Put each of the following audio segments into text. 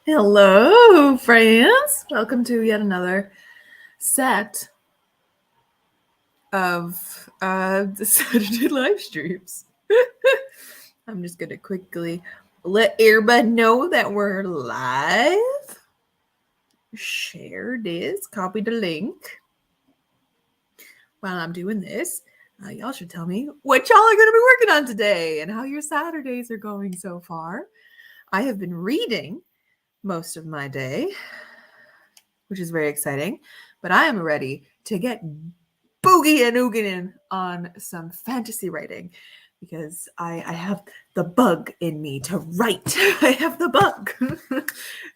Hello, friends. Welcome to yet another set of the Saturday live streams. I'm just going to quickly let everybody know that we're live. Share this, copy the link. While I'm doing this, y'all should tell me what y'all are going to be working on today and how your Saturdays are going so far. I have been reading most of my day, which is very exciting, but I am ready to get boogie and ooging on some fantasy writing because I have the bug in me to write. I have the bug.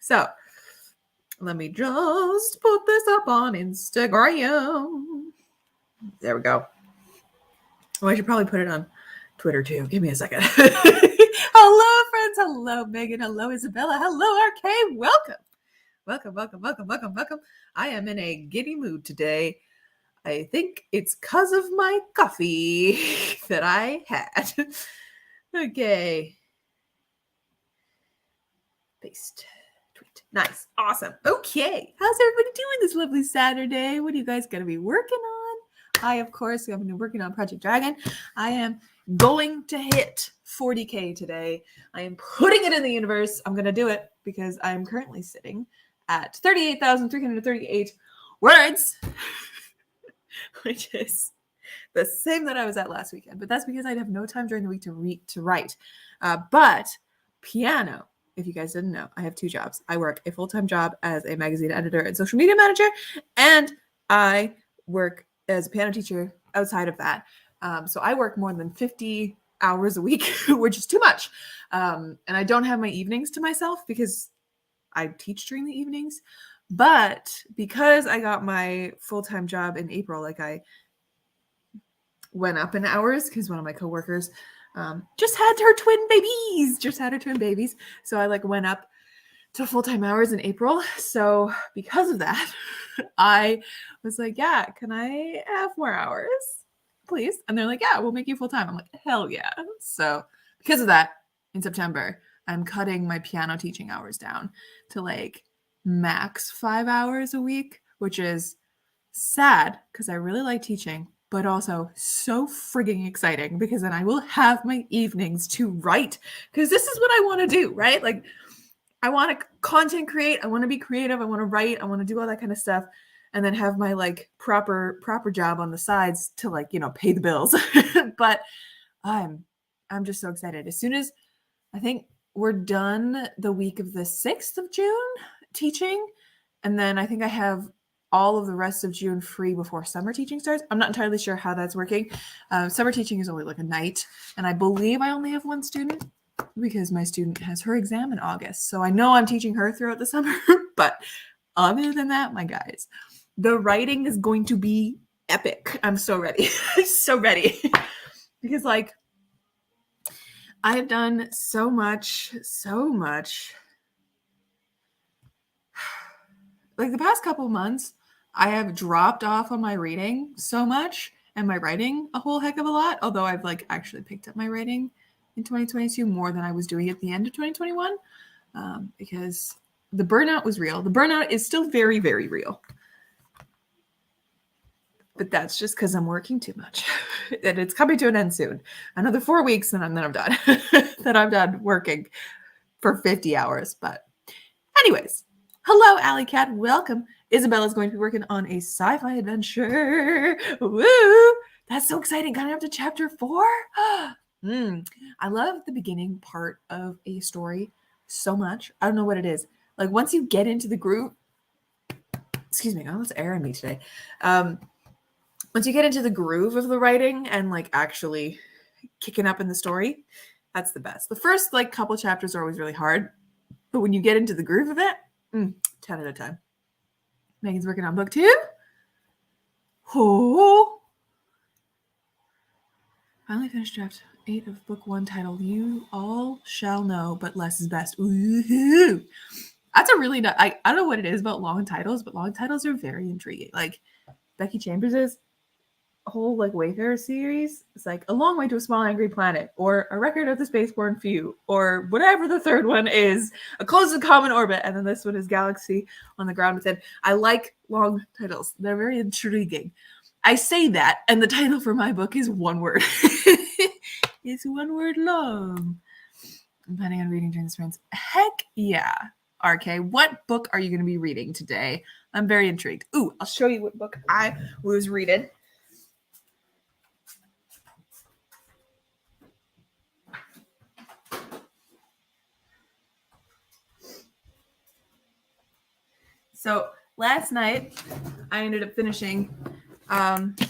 So let me just put this up on Instagram. There we go. Oh, I should probably put it on Twitter too. Give me a second. Hello, friends. Hello, Megan. Hello, Isabella. Hello, RK. Welcome. Welcome. I am in a giddy mood today. I think it's because of my coffee that I had. Okay. Paste. Tweet. Nice. Awesome. Okay. How's everybody doing this lovely Saturday? What are you guys going to be working on? I, of course, have been working on Project Dragon. I am going to hit 40K today. I am putting it in the universe. I'm going to do it because I'm currently sitting at 38,338 words, which is the same that I was at last weekend. But that's because I'd have no time during the week to write. But piano, if you guys didn't know, I have two jobs. I work a full-time job as a magazine editor and social media manager, and I work as a piano teacher outside of that. So I work more than 50 hours a week, which is too much. And I don't have my evenings to myself because I teach during the evenings. But because I got my full-time job in April, like I went up in hours because one of my coworkers just had her twin babies. So I went up to full-time hours in April. So because of that, I was like, yeah, can I have more hours, please? And they're like, yeah, we'll make you full-time. I'm like, hell yeah. So because of that, in September, I'm cutting my piano teaching hours down to max 5 hours a week, which is sad because I really like teaching, but also so frigging exciting because then I will have my evenings to write because this is what I want to do, right? I want to content create, I want to be creative, I want to write, I want to do all that kind of stuff, and then have my proper job on the sides to pay the bills. But I'm just so excited. As soon as I think we're done the week of the 6th of June teaching, and then I think I have all of the rest of June free before summer teaching starts. I'm not entirely sure how that's working. Summer teaching is only a night, and I believe I only have one student because my student has her exam in August. So I know I'm teaching her throughout the summer, but other than that, my guys, the writing is going to be epic. I'm so ready. So ready. Because I have done so much. The past couple months, I have dropped off on my reading so much and my writing a whole heck of a lot, although I've actually picked up my writing in 2022 more than I was doing at the end of 2021 because the burnout was real. The burnout is still very, very real. But that's just because I'm working too much. And it's coming to an end soon. Another 4 weeks and then I'm done. Then I'm done working for 50 hours. But anyways, hello, Alley Cat. Welcome. Isabella's going to be working on a sci-fi adventure. Woo! That's so exciting. Coming up to chapter 4. I love the beginning part of a story so much. I don't know what it is. Once you get into the groove, excuse me, oh, that's air in me today. Once you get into the groove of the writing and actually kicking up in the story, that's the best. The first couple chapters are always really hard, but when you get into the groove of it, 10 out of 10. Megan's working on book 2. Oh, finally finished draft 8 of book 1 titled "You All Shall Know, but Less is Best." Ooh, that's a really I don't know what it is about long titles, but long titles are very intriguing. Becky Chambers is. whole like Wayfarer series. It's like A Long Way to a Small Angry Planet, or A Record of the Spaceborne Few, or whatever the third one is, A Close and Common Orbit, and then this one is Galaxy on the Ground Within. I like long titles. They're very intriguing. I say that, and the title for my book is one word. It's one word long. I'm planning on reading during the sprints. Heck yeah. RK, what book are you going to be reading today? I'm very intrigued. Ooh, I'll show you what book I was reading. So last night, I ended up finishing The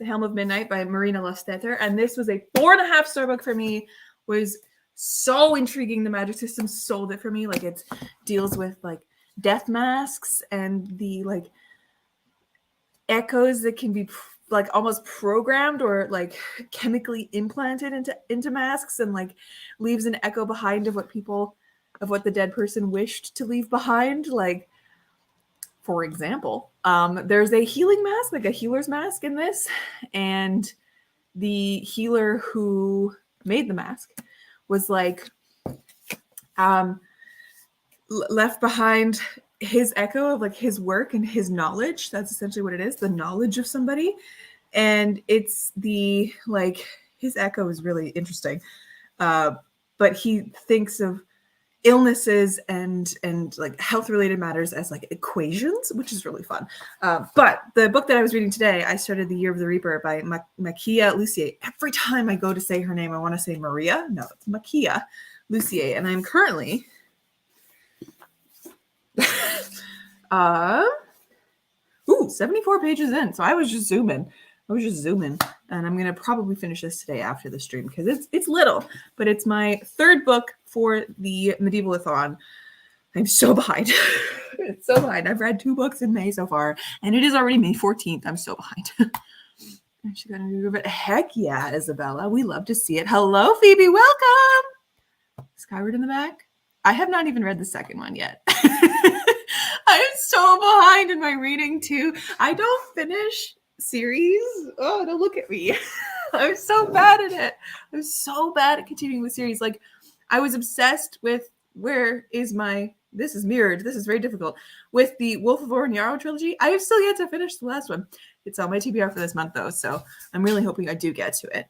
Helm of Midnight by Marina Lostetter, and this was a 4.5-star book for me. Was so intriguing. The magic system sold it for me. Like, it deals with like death masks and the like echoes that can be like almost programmed or like chemically implanted into masks, and like leaves an echo behind of what the dead person wished to leave behind. Like, for example, there's a healing mask, like a healer's mask in this, and the healer who made the mask was like left behind his echo of like his work and his knowledge. That's essentially what it is, the knowledge of somebody. And it's the like his echo is really interesting, but he thinks of illnesses and like health related matters as like equations, which is really fun. But the book that I was reading today, I started The Year of the Reaper by Makia Lucier. Every time I go to say her name, I want to say Maria. No, it's Makia Lucier, and I'm currently 74 pages in. So I was just zooming, and I'm gonna probably finish this today after the stream because it's little, but it's my third book for the Medievalathon. I'm so behind. It's so behind. I've read 2 books in May so far, and it is already May 14th. I'm so behind. She got a new bit. Heck yeah, Isabella. We love to see it. Hello, Phoebe. Welcome. Skyward in the back. I have not even read the second one yet. I'm so behind in my reading too. I don't finish series. Oh, don't look at me. I'm so bad at it. I'm so bad at continuing with series. Like, I was obsessed with this is mirrored. This is very difficult. With the Wolf of Oranyaro trilogy. I have still yet to finish the last one. It's on my TBR for this month though, so I'm really hoping I do get to it.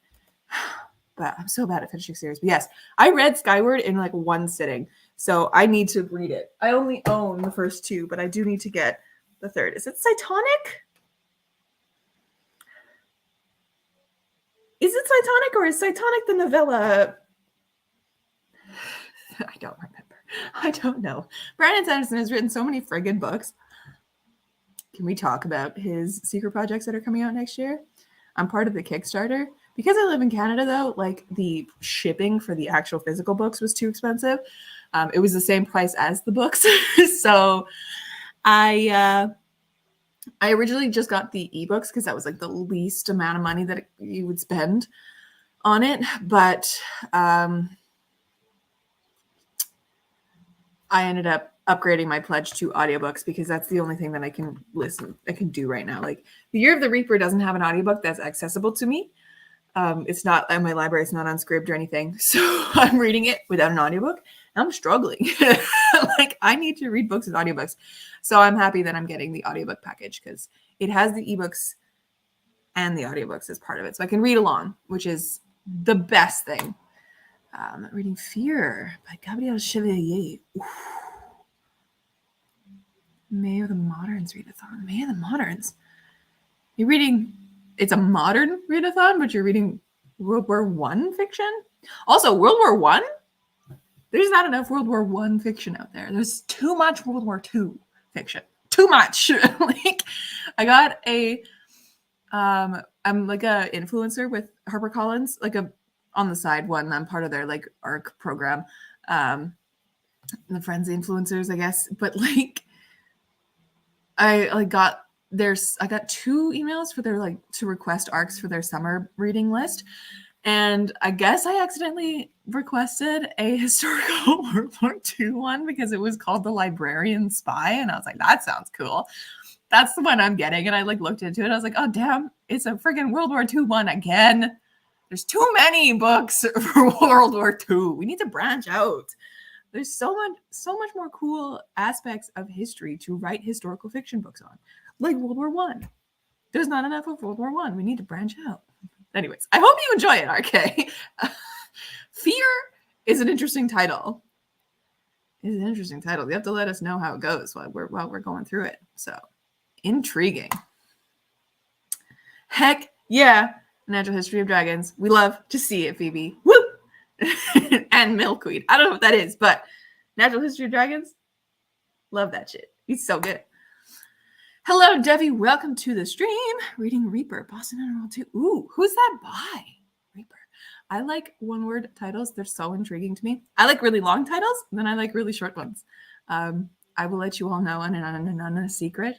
But I'm so bad at finishing series. But yes, I read Skyward in like one sitting. So I need to read it. I only own the first 2, but I do need to get the third. Is it Cytonic? Is it Cytonic, or is Cytonic the novella? I don't remember. I don't know. Brandon Sanderson has written so many friggin' books. Can we talk about his secret projects that are coming out next year? I'm part of the Kickstarter. Because I live in Canada, though, like the shipping for the actual physical books was too expensive. It was the same price as the books. So I originally just got the ebooks because that was like the least amount of money that you would spend on it. But I ended up upgrading my pledge to audiobooks because that's the only thing that I can do right now. Like, The Year of the Reaper doesn't have an audiobook that's accessible to me. It's not in my library. It's not on Scribd or anything. So I'm reading it without an audiobook. I'm struggling. Like, I need to read books with audiobooks. So I'm happy that I'm getting the audiobook package because it has the ebooks and the audiobooks as part of it. So I can read along, which is the best thing. Reading Fear by Gabrielle Chevalier. Oof. May of the Moderns readathon. May of the Moderns. You're reading, it's a modern readathon, but you're reading World War I fiction? Also, World War I? There's not enough World War I fiction out there. There's too much World War II fiction. Too much. Like, I got I'm like a influencer with HarperCollins, like on the side one. I'm part of their like ARC program. The Friends Influencers, I guess. But like, I got 2 emails for their like to request ARCs for their summer reading list. And I guess I accidentally requested a historical World War II one because it was called The Librarian Spy. And I was like, that sounds cool. That's the one I'm getting. And I like looked into it. I was like, oh, damn, it's a freaking World War II one again. There's too many books for World War II. We need to branch out. There's so much more cool aspects of history to write historical fiction books on, like World War I. There's not enough of World War I. We need to branch out. Anyways, I hope you enjoy it, RK. Fear is an interesting title. It's an interesting title. You have to let us know how it goes while we're going through it. So, intriguing. Heck yeah. Natural History of Dragons. We love to see it, Phoebe. Woo! And Milkweed. I don't know what that is, but Natural History of Dragons, love that shit. He's so good. Hello, Debbie. Welcome to the stream. Reading Reaper, Boston Underworld 2. Ooh, who's that by? Reaper. I like one-word titles. They're so intriguing to me. I like really long titles, and then I like really short ones. I will let you all know on a secret.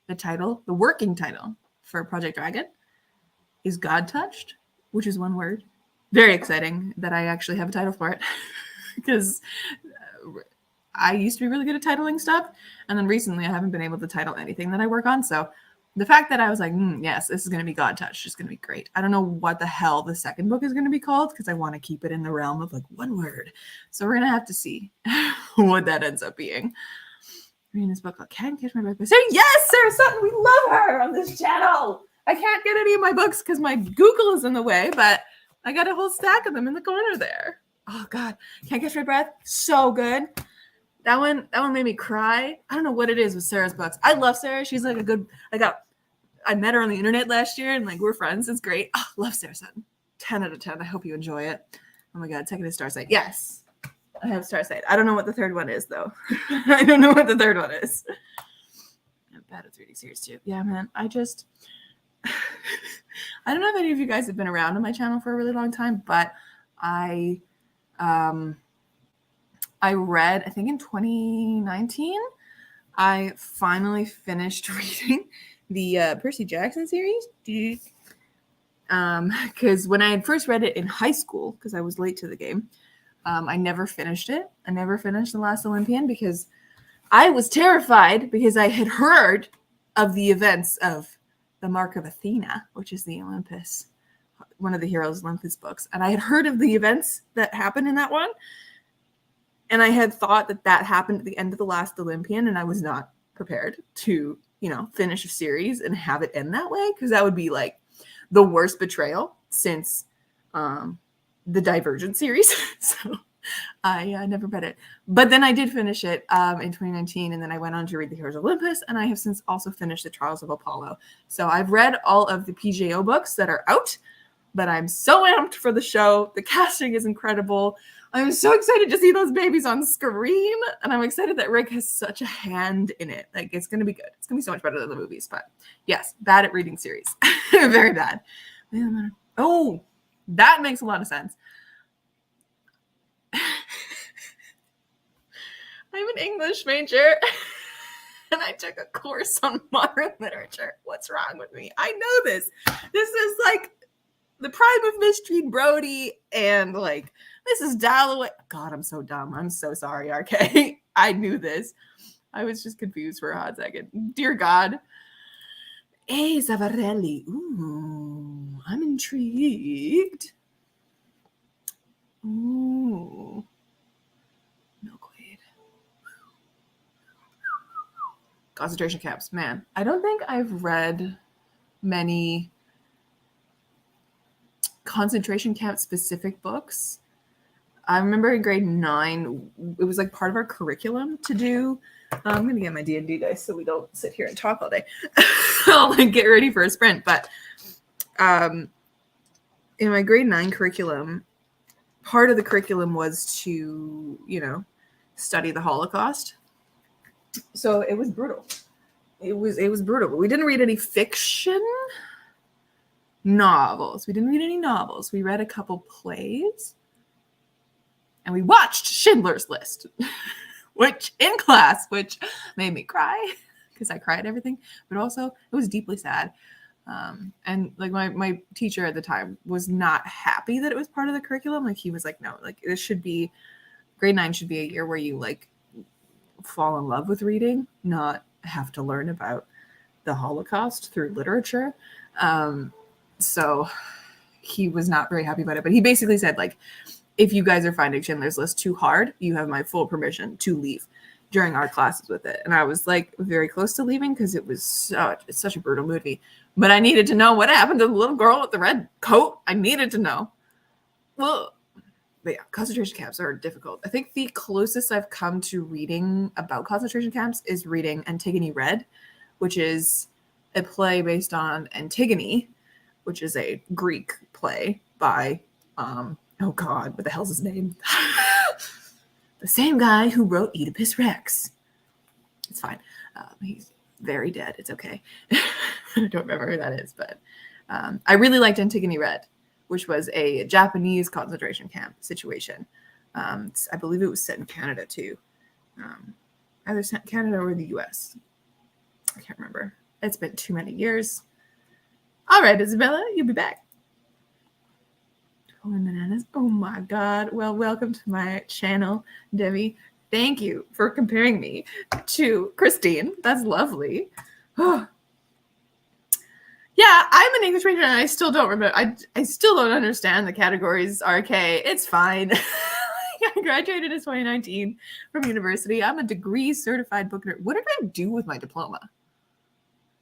The working title for Project Dragon is God Touched, which is one word. Very exciting that I actually have a title for it because I used to be really good at titling stuff. And then recently I haven't been able to title anything that I work on. So the fact that I was like, yes, this is going to be God Touched is going to be great. I don't know what the hell the second book is going to be called because I want to keep it in the realm of like one word. So we're going to have to see what that ends up being. Reading this book called Can't Catch My Breath by Sarah. Yes, Sarah Sutton. We love her on this channel. I can't get any of my books because my Google is in the way, but I got a whole stack of them in the corner there. Oh God, Can't Catch My Breath. So good. That one made me cry. I don't know what it is with Sarah's books. I love Sarah. She's like I met her on the internet last year and like we're friends. It's great. Oh, love Sarah Sutton. 10 out of 10. I hope you enjoy it. Oh my God, second is Starsight. Yes, I have Starsight. I don't know what the third one is though. I don't know what the third one is. I'm bad at 3D series too. Yeah, man. I don't know if any of you guys have been around on my channel for a really long time, but I read, I think in 2019, I finally finished reading the Percy Jackson series. Because when I had first read it in high school, because I was late to the game, I never finished it. I never finished The Last Olympian because I was terrified because I had heard of the events of The Mark of Athena, which is the Olympus, one of the Heroes Olympus books. And I had heard of the events that happened in that one. And I had thought that happened at the end of The Last Olympian. And I was not prepared to, finish a series and have it end that way. Because that would be like the worst betrayal since the Divergent series. So I never read it. But then I did finish it in 2019. And then I went on to read The Heroes of Olympus. And I have since also finished The Trials of Apollo. So I've read all of the PJO books that are out. But I'm so amped for the show. The casting is incredible. I'm so excited to see those babies on screen. And I'm excited that Rick has such a hand in it. Like, it's going to be good. It's going to be so much better than the movies. But yes, bad at reading series. Very bad. Oh, that makes a lot of sense. I'm an English major. And I took a course on modern literature. What's wrong with me? I know this. This is like the prime of Miss Jean Brodie and like Mrs. Dalloway. God, I'm so dumb. I'm so sorry, RK. I knew this. I was just confused for a hot second. Dear God. Hey, Zavarelli. Ooh, I'm intrigued. Ooh. Milkweed. Concentration camps. Man, I don't think I've read many concentration camp specific books. I remember in grade 9, it was like part of our curriculum to do. I'm going to get my D&D dice so we don't sit here and talk all day. I'll like get ready for a sprint. But in my grade 9 curriculum, part of the curriculum was to, study the Holocaust. So it was brutal. It was brutal. But we didn't read any fiction novels. We didn't read any novels. We read a couple plays. And we watched Schindler's List, which made me cry because I cry at everything. But also, it was deeply sad. And like my teacher at the time was not happy that it was part of the curriculum. Like he was like, no, like this should be, grade 9 should be a year where you like fall in love with reading, not have to learn about the Holocaust through literature. So he was not very happy about it. But he basically said, like, if you guys are finding Schindler's List too hard, you have my full permission to leave during our classes with it. And I was like very close to leaving because it's such a brutal movie. But I needed to know what happened to the little girl with the red coat. I needed to know. Well, but yeah, concentration camps are difficult. I think the closest I've come to reading about concentration camps is reading Antigone Red, which is a play based on Antigone, which is a Greek play by, oh God, what the hell's his name? The same guy who wrote Oedipus Rex. It's fine. He's very dead. It's okay. I don't remember who that is, but I really liked Antigone Red, which was a Japanese concentration camp situation. I believe it was set in Canada too. Either Canada or the US. I can't remember. It's been too many years. All right, Isabella, you'll be back. Bananas. Oh my God. Well, welcome to my channel, Debbie. Thank you for comparing me to Christine. That's lovely. Oh. Yeah, I'm an English major and I still don't remember. I still don't understand the categories RK. It's fine. I graduated in 2019 from university. I'm a degree certified book nerd. What did I do with my diploma?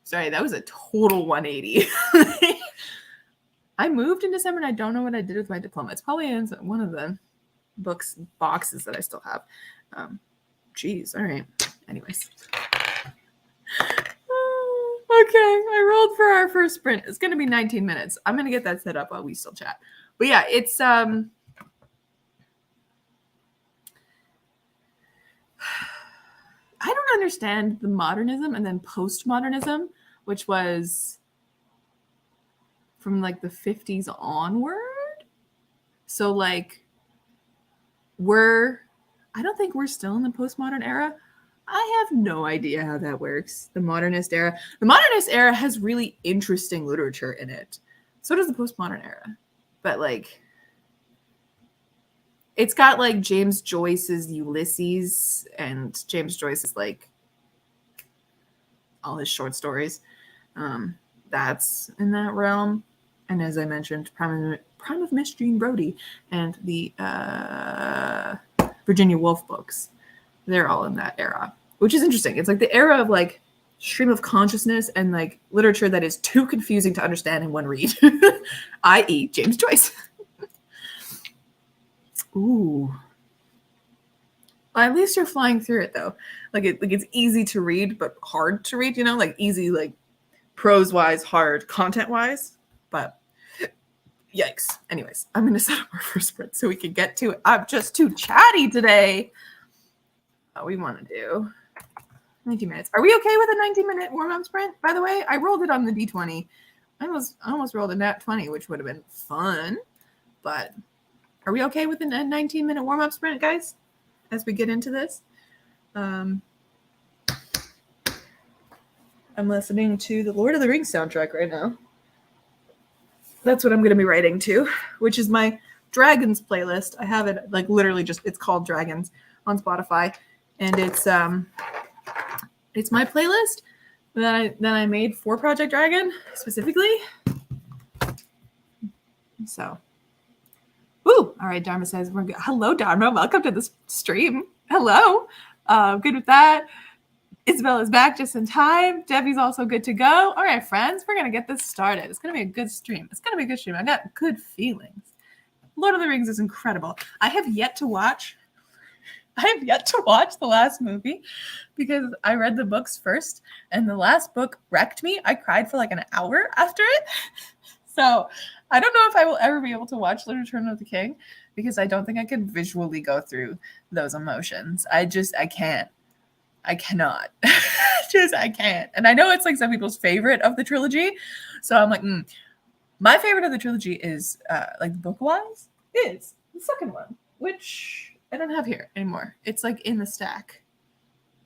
Sorry, that was a total 180. I moved in December and I don't know what I did with my diploma. It's probably in one of the boxes that I still have. Geez, all right. Anyways. Okay, I rolled for our first sprint. It's going to be 19 minutes. I'm going to get that set up while we still chat. But yeah, it's I don't understand the modernism and then postmodernism, which was from like the 50s onward. So like I don't think we're still in the postmodern era. I have no idea how that works. The Modernist Era. The Modernist Era has really interesting literature in it. So does the postmodern era. But like, it's got like James Joyce's Ulysses and James Joyce's like all his short stories. That's in that realm. And as I mentioned, Prime of Miss Jean Brodie and the Virginia Woolf books. They're all in that era, which is interesting. It's like the era of like stream of consciousness and like literature that is too confusing to understand in one read, i.e. James Joyce. Ooh. Well, at least you're flying through it though. Like it's easy to read, but hard to read, like easy, like prose wise, hard content wise, but yikes. Anyways, I'm going to set up our first sprint so we can get to it. I'm just too chatty today. We want to do 19 minutes. Are we okay with a 19-minute warm-up sprint? By the way, I rolled it on the D20. I almost rolled a nat 20, which would have been fun. But are we okay with a 19-minute warm-up sprint, guys, as we get into this? I'm listening to the Lord of the Rings soundtrack right now. That's what I'm going to be writing to, which is my Dragons playlist. I have it like literally it's called Dragons on Spotify. And it's my playlist that I made for Project Dragon specifically. So, all right. Dharma says we're good. Hello, Dharma. Welcome to this stream. Hello. Good with that. Isabella's back just in time. Debbie's also good to go. All right, friends, we're gonna get this started. It's gonna be a good stream. I got good feelings. Lord of the Rings is incredible. I have yet to watch the last movie because I read the books first and the last book wrecked me. I cried for like an hour after it. So I don't know if I will ever be able to watch The Return of the King because I don't think I can visually go through those emotions. I can't. I cannot. I can't. And I know it's like some people's favorite of the trilogy. So I'm like, my favorite of the trilogy is like book-wise is the second one, which I don't have here anymore. It's like in the stack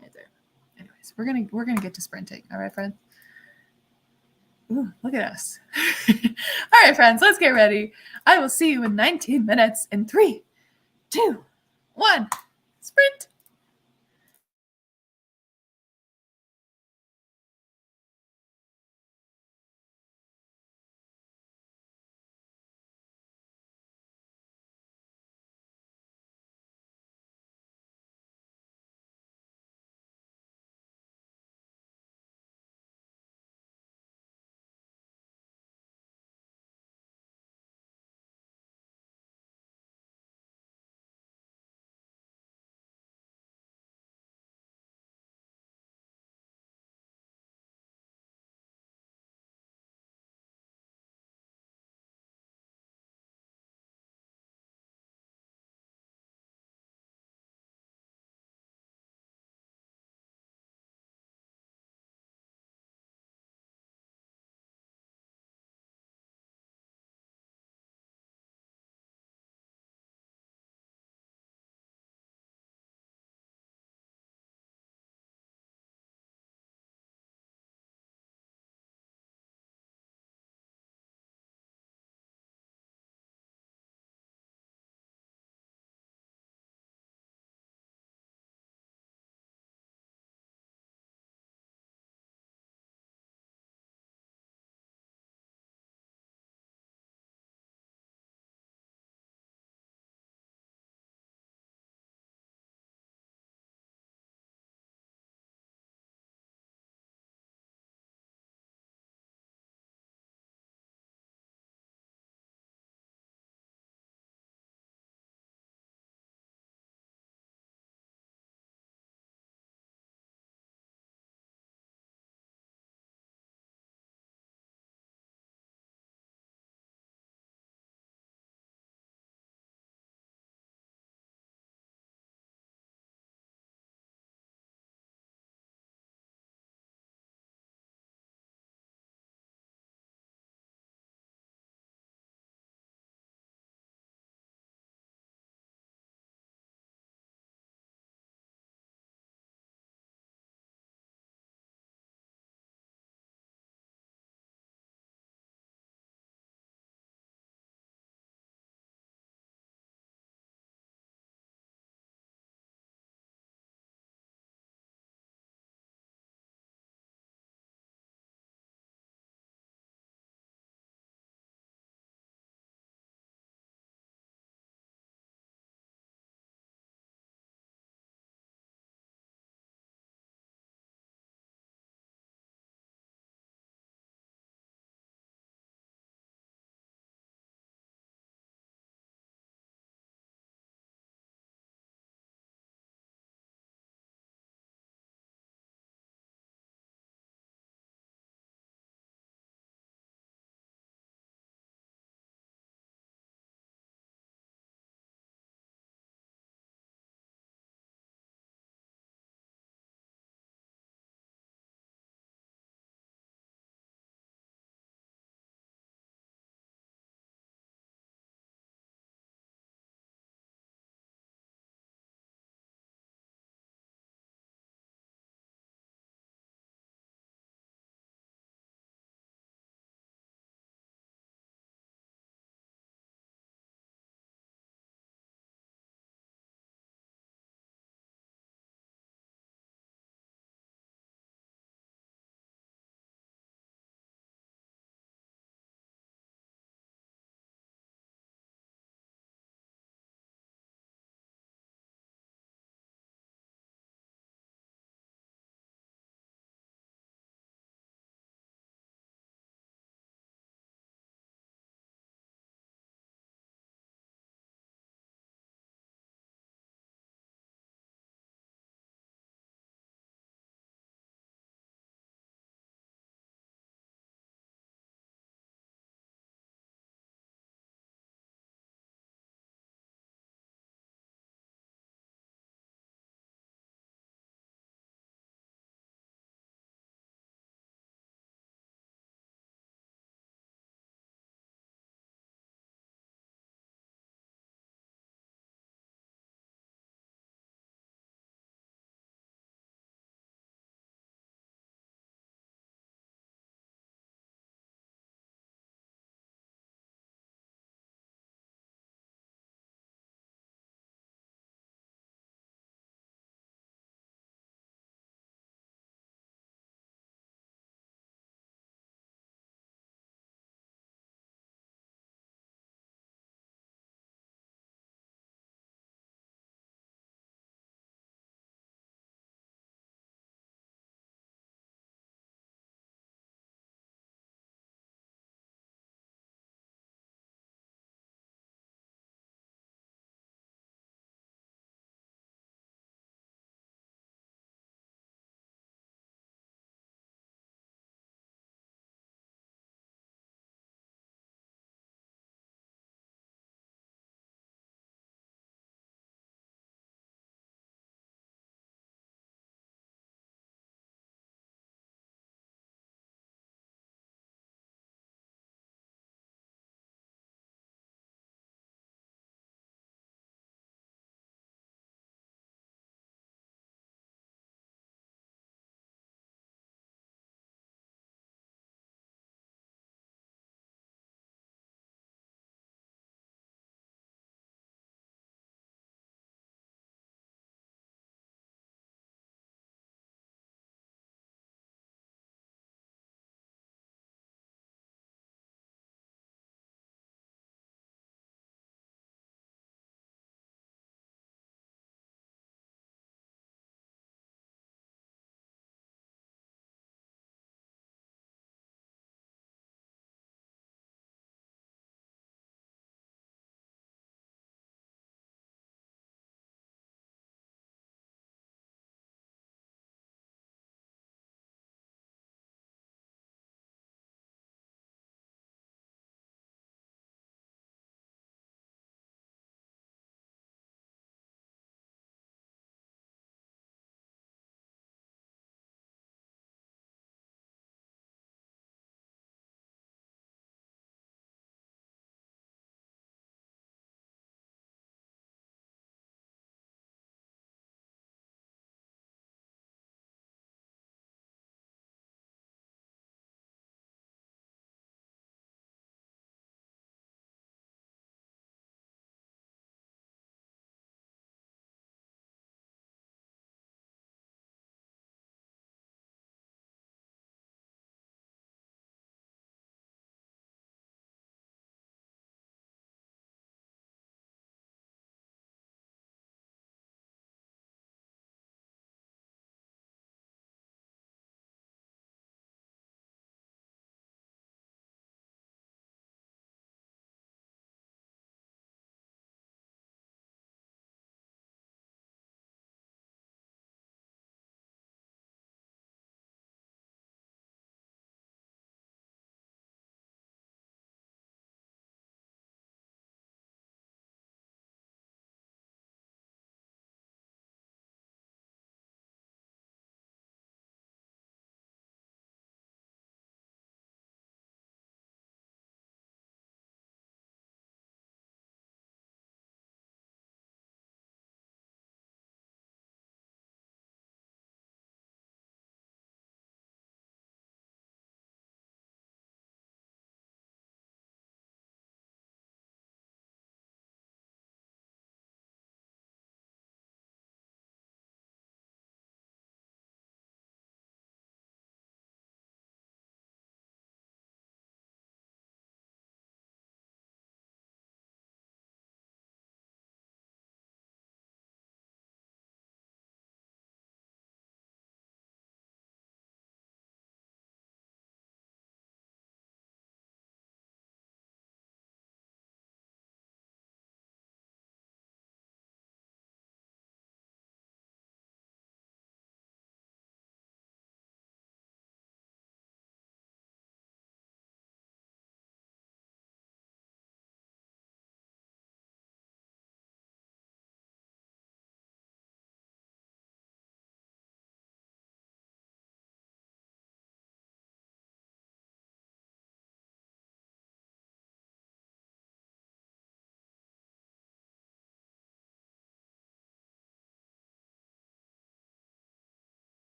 right there. Anyways, we're gonna get to sprinting. All right, friends. Ooh, look at us. All right, friends, let's get ready. I will see you in 19 minutes in 3, 2, 1, sprint.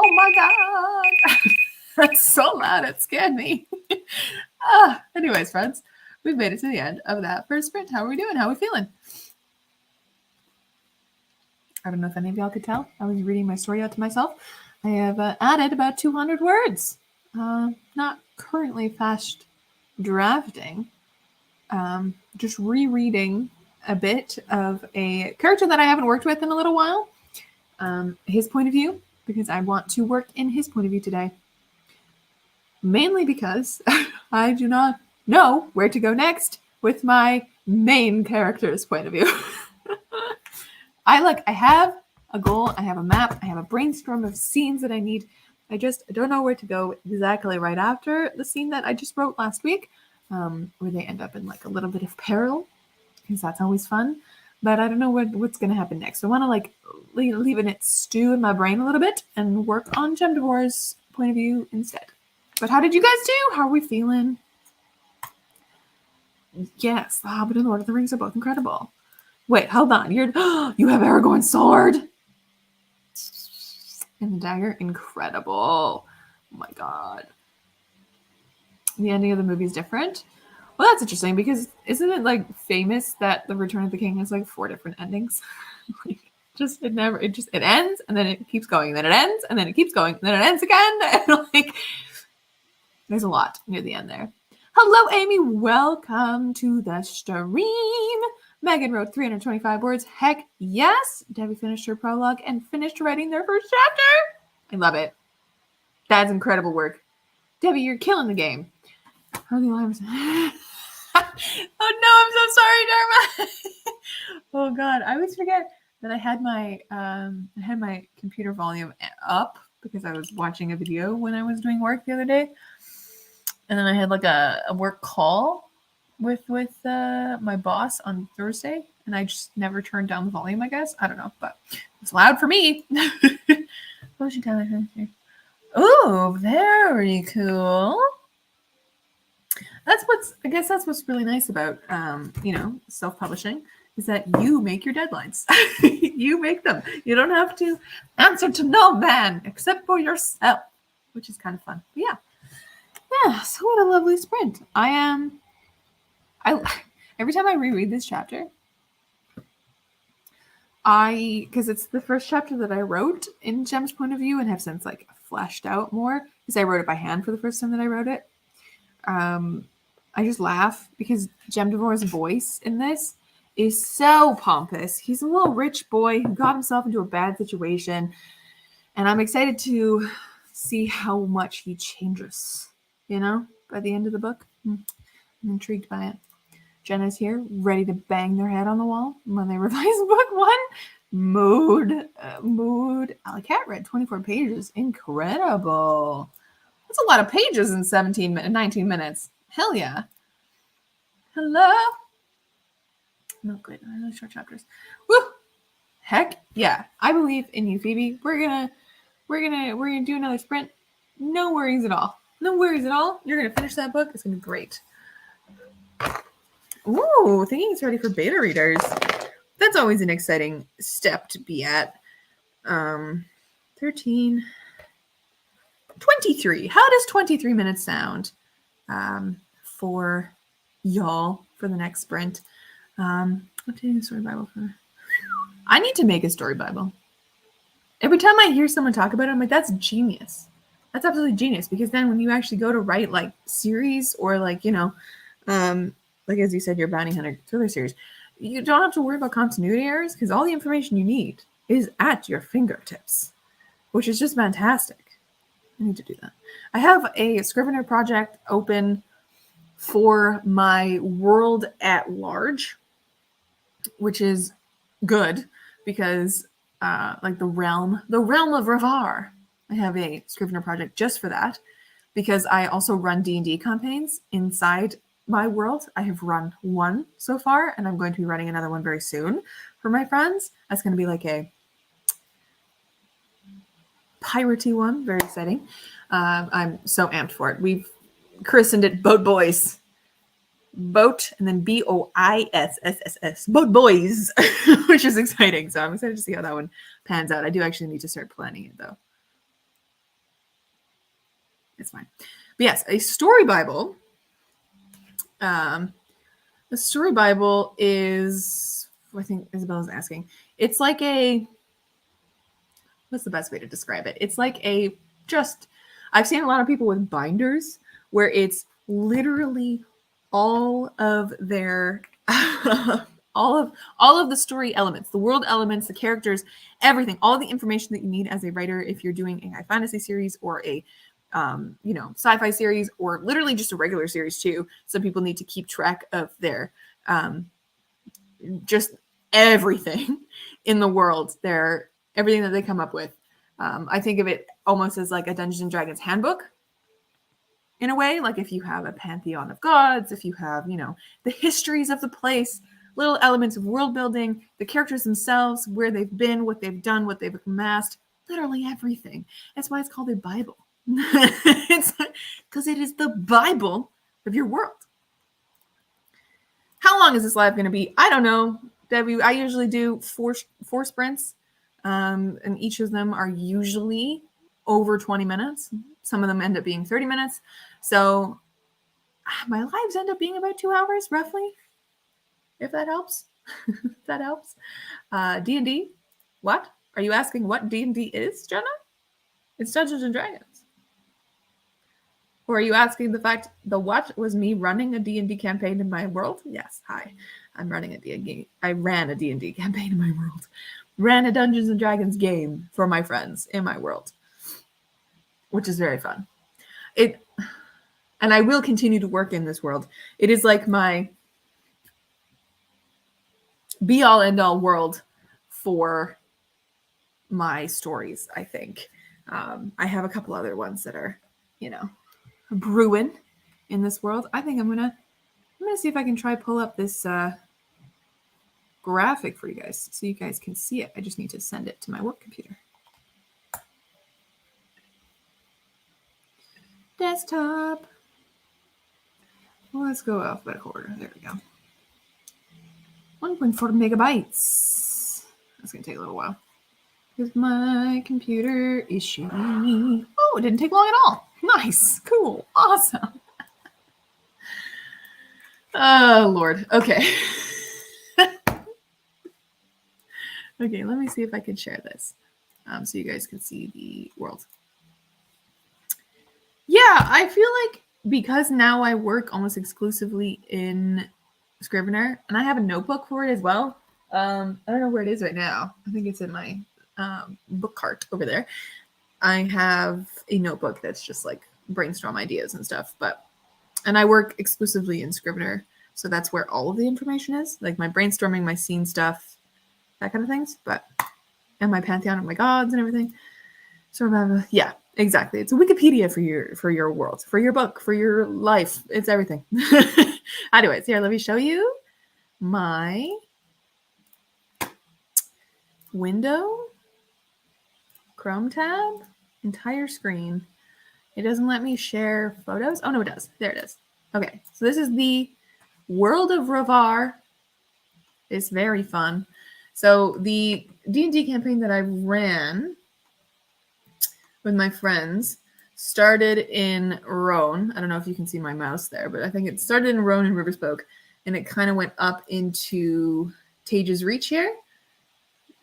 Oh my God. That's so loud. It scared me. Anyways, friends, we've made it to the end of that first sprint. How are we doing? How are we feeling? I don't know if any of y'all could tell. I was reading my story out to myself. I have added about 200 words. Not currently fast drafting. Just rereading a bit of a character that I haven't worked with in a little while. His point of view, because I want to work in his point of view today. Mainly because I do not know where to go next with my main character's point of view. I have a goal, I have a map, I have a brainstorm of scenes that I need. I don't know where to go exactly right after the scene that I just wrote last week, where they end up in like a little bit of peril, because that's always fun. But I don't know what's going to happen next. I want to like leave it stew in my brain a little bit and work on Gemdivor's point of view instead. But how did you guys do? How are we feeling? Yes, The Hobbit and Lord of the Rings are both incredible. Wait, hold on. You have Aragorn's sword and the dagger. Incredible. Oh my God. The ending of the movie is different. Well, that's interesting because isn't it like famous that The Return of the King has like 4 different endings? Like, it ends and then it keeps going, then it ends and then it keeps going, and then it ends again. And like, there's a lot near the end there. Hello, Amy. Welcome to the stream. Megan wrote 325 words. Heck yes. Debbie finished her prologue and finished writing their first chapter. I love it. That's incredible work. Debbie, you're killing the game. Harley Limes. Oh no, I'm so sorry, Dharma. Oh God, I always forget that I had my computer volume up because I was watching a video when I was doing work the other day. And then I had like a work call with my boss on Thursday, and I just never turned down the volume, I guess. I don't know, but it's loud for me. Potion time. Oh, very cool. That's what's really nice about self-publishing is that you make your deadlines. You make them. You don't have to answer to no man except for yourself, which is kind of fun. But yeah, so what a lovely sprint. I every time I reread this chapter, because it's the first chapter that I wrote in Jem's point of view and have since like fleshed out more because I wrote it by hand for the first time that I wrote it. I just laugh because Gemdivor's voice in this is so pompous. He's a little rich boy who got himself into a bad situation, and I'm excited to see how much he changes, by the end of the book. I'm intrigued by it. Jenna's here, ready to bang their head on the wall when they revise book 1. Mood. Alley Cat read 24 pages. Incredible. That's a lot of pages in 19 minutes. Hell yeah. Hello. Not good. I really short chapters. Woo. Heck yeah. I believe in you, Phoebe. We're gonna do another sprint. No worries at all. No worries at all. You're gonna finish that book. It's gonna be great. Ooh, thinking it's ready for beta readers. That's always an exciting step to be at. 13. 23. How does 23 minutes sound for y'all for the next sprint? What's a story Bible for? I need to make a story Bible. Every time I hear someone talk about it, I'm like, that's genius. That's absolutely genius, because then when you actually go to write like series or like, like as you said, your Bounty Hunter thriller series, you don't have to worry about continuity errors because all the information you need is at your fingertips, which is just fantastic. I need to do that. I have a Scrivener project open for my world at large, which is good because like the realm of Ravar. I have a Scrivener project just for that because I also run D&D campaigns inside my world. I have run one so far, and I'm going to be running another one very soon for my friends. That's going to be like a piratey one. Very exciting. I'm so amped for it. We've christened it Boat Boys. Boat and then BOISSSS. Boat Boys, which is exciting. So I'm excited to see how that one pans out. I do actually need to start planning it though. It's fine. But yes, a story Bible. The story Bible is, I think Isabella's asking, it's like what's the best way to describe it? It's like I've seen a lot of people with binders where it's literally all of their, all of the story elements, the world elements, the characters, everything, all the information that you need as a writer if you're doing a high fantasy series or a sci-fi series, or literally just a regular series too. Some people need to keep track of their just everything in the world, everything that they come up with. I think of it almost as like a Dungeons and Dragons handbook in a way. Like if you have a pantheon of gods, if you have, the histories of the place, little elements of world building, the characters themselves, where they've been, what they've done, what they've amassed, literally everything. That's why it's called a Bible. It's because it is the Bible of your world. How long is this live going to be? I don't know, Debbie. I usually do four sprints, and each of them are usually over 20 minutes. Some of them end up being 30 minutes. So my lives end up being about 2 hours, roughly, if that helps. If that helps. D&D? What? Are you asking what D&D is, Jenna? It's Dungeons and Dragons. Or are you asking the what was me running a D&D campaign in my world? Yes, hi. I'm running a D&D. I ran a D&D campaign in my world. Ran a Dungeons and Dragons game for my friends in my world, which is very fun. And I will continue to work in this world. It is like my be-all, end-all world for my stories, I think. I have a couple other ones that are, brewing in this world. I think I'm gonna see if I can try pull up this graphic for you guys so you guys can see it. I just need to send it to my work computer. Desktop. Well, let's go alphabetical order. There we go. 1.4 megabytes. That's gonna take a little while because my computer is shitty. Oh, it didn't take long at all. Nice. Cool. Awesome. Oh, Lord. Okay. Okay, let me see if I can share this so you guys can see the world. Yeah, I feel like because now I work almost exclusively in Scrivener, and I have a notebook for it as well. I don't know where it is right now. I think it's in my book cart over there. I have a notebook that's just like brainstorm ideas and stuff, and I work exclusively in Scrivener, so that's where all of the information is, like my brainstorming, my scene stuff, that kind of things, and my pantheon of my gods and everything. So yeah, exactly. It's a Wikipedia for your world, for your book, for your life. It's everything. Anyways, here, let me show you my window, Chrome tab, entire screen. It doesn't let me share photos. Oh, no, it does. There it is. Okay, so this is the World of Ravar. It's very fun. So the D&D campaign that I ran with my friends started in Roan. I don't know if you can see my mouse there, but I think it started in Roan and Riverspoke, and it kind of went up into Tage's Reach here,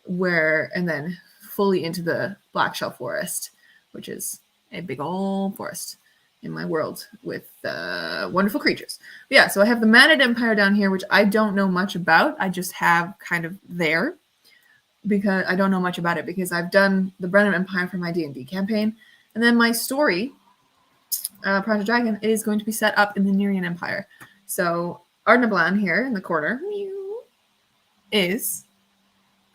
and then fully into the Black Shell Forest, which is a big old forest in my world with wonderful creatures. But yeah, so I have the Manid Empire down here, which I don't know much about. I just have kind of there because I don't know much about it because I've done the Brennan Empire for my D&D campaign. And then my story, Project Dragon, is going to be set up in the Nerian Empire. So Ardnablan here in the corner is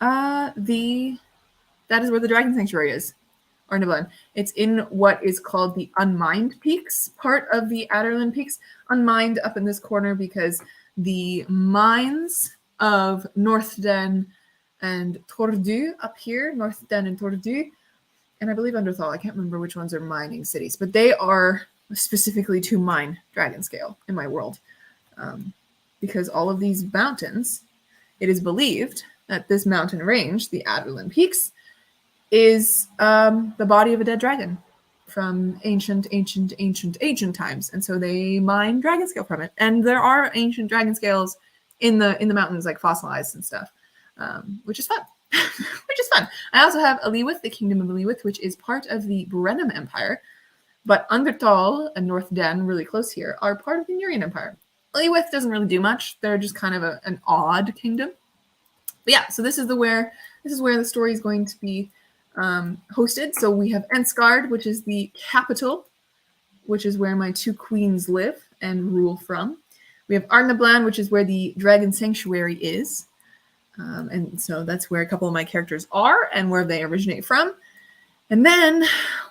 that is where the Dragon Sanctuary is. Ardnablan. It's in what is called the Unmined Peaks, part of the Adderland Peaks. Unmined up in this corner because the mines of North Den and Tordu up here, North Den and Tordu, and I believe Underthal, I can't remember which ones are mining cities, but they are specifically to mine dragon scale in my world. Because all of these mountains, it is believed that this mountain range, the Adderland Peaks, is the body of a dead dragon ancient times, and so they mine dragon scale from it. And there are ancient dragon scales in the mountains, like fossilized and stuff, which is fun. Which is fun. I also have Eliwith, the Kingdom of Eliwith, which is part of the Brenham Empire, but Undertale and North Den, really close here, are part of the Nurian Empire. Eliwith doesn't really do much. They're just kind of an odd kingdom. But yeah, so this is where the story is going to be hosted. So we have Ensgard, which is the capital, which is where my two queens live and rule from. We have Arnablan, which is where the Dragon Sanctuary is. And so that's where a couple of my characters are and where they originate from. And then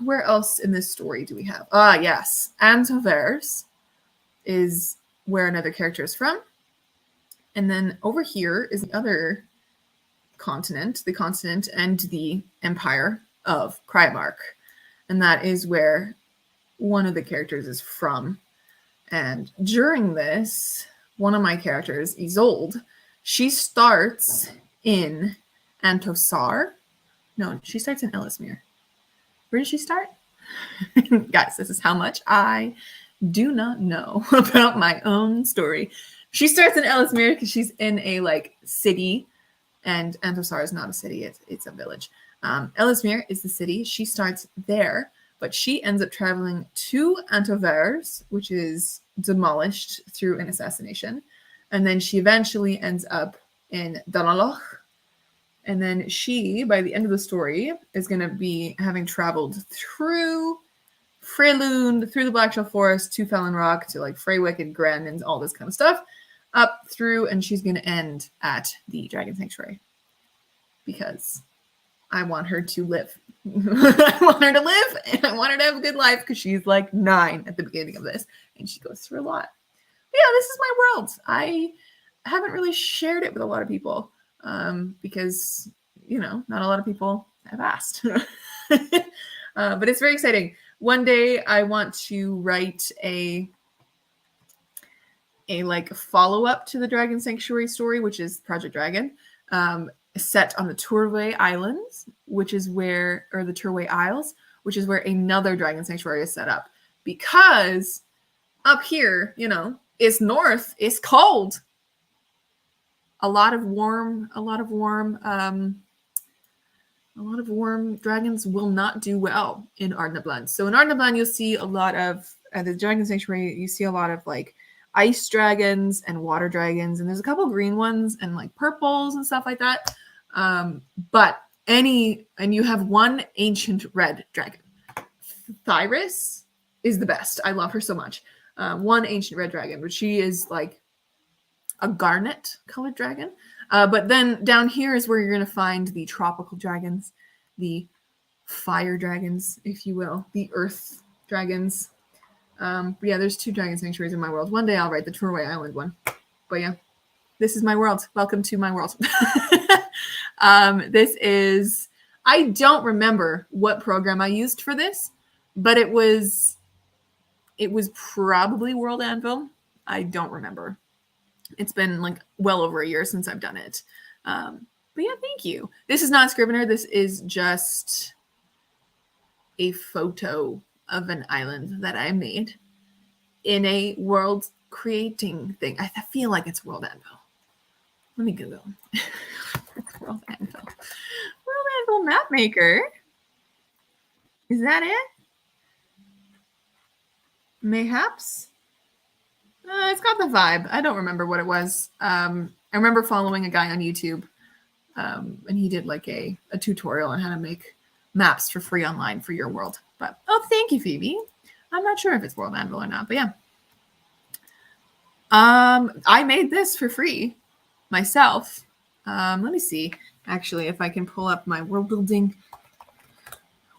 where else in this story do we have? Yes, Antovers is where another character is from. And then over here is the other continent, the continent and the empire of Krymark. And that is where one of the characters is from. And during this, one of my characters, Isolde, she starts in Antosar. No, she starts in Ellesmere. Where did she start? Guys, this is how much I do not know about my own story. She starts in Ellesmere because she's in a city, and Antosar is not a city, it's a village. Ellesmere is the city. She starts there, but she ends up traveling to Antovers, which is demolished through an assassination. And then she eventually ends up in Danaloch. And then she, by the end of the story, is going to be having traveled through Freylund, through the Blackshelf Forest, to Felon Rock, to Freywick and Gren and all this kind of stuff, up through, and she's going to end at the Dragon Sanctuary. Because I want her to live. I want her to live, and I want her to have a good life, because she's 9 at the beginning of this, and she goes through a lot. But yeah, this is my world. I haven't really shared it with a lot of people, because, not a lot of people have asked. But it's very exciting. One day I want to write a follow-up to the Dragon Sanctuary story, which is Project Dragon, set on the Turway Islands, or the Turway Isles, which is where another Dragon Sanctuary is set up. Because up here, it's north, it's cold. A lot of warm dragons will not do well in Ardnablan. So in Ardnablan, you'll see a lot of, at the Dragon Sanctuary, you see a lot of ice dragons and water dragons, and there's a couple green ones and purples and stuff like that. And you have one ancient red dragon. Thyrus is the best. I love her so much. One ancient red dragon, but she is a garnet colored dragon. But then down here is where you're going to find the tropical dragons, the fire dragons, if you will, the earth dragons. But yeah, there's 2 dragon sanctuaries in my world. One day I'll write the Turway Island one. But yeah, this is my world. Welcome to my world. I don't remember what program I used for this, but it was probably World Anvil. I don't remember. It's been well over a year since I've done it. But yeah, thank you. This is not Scrivener. This is just a photo of an island that I made in a world creating thing. I feel like it's World Anvil. Let me Google. World Anvil. World Anvil map maker. Is that it? Mayhaps? It's got the vibe. I don't remember what it was. I remember following a guy on YouTube, and he did a tutorial on how to make maps for free online for your world. But thank you, Phoebe. I'm not sure if it's World Anvil or not, but yeah. I made this for free myself. Let me see, actually, if I can pull up my world building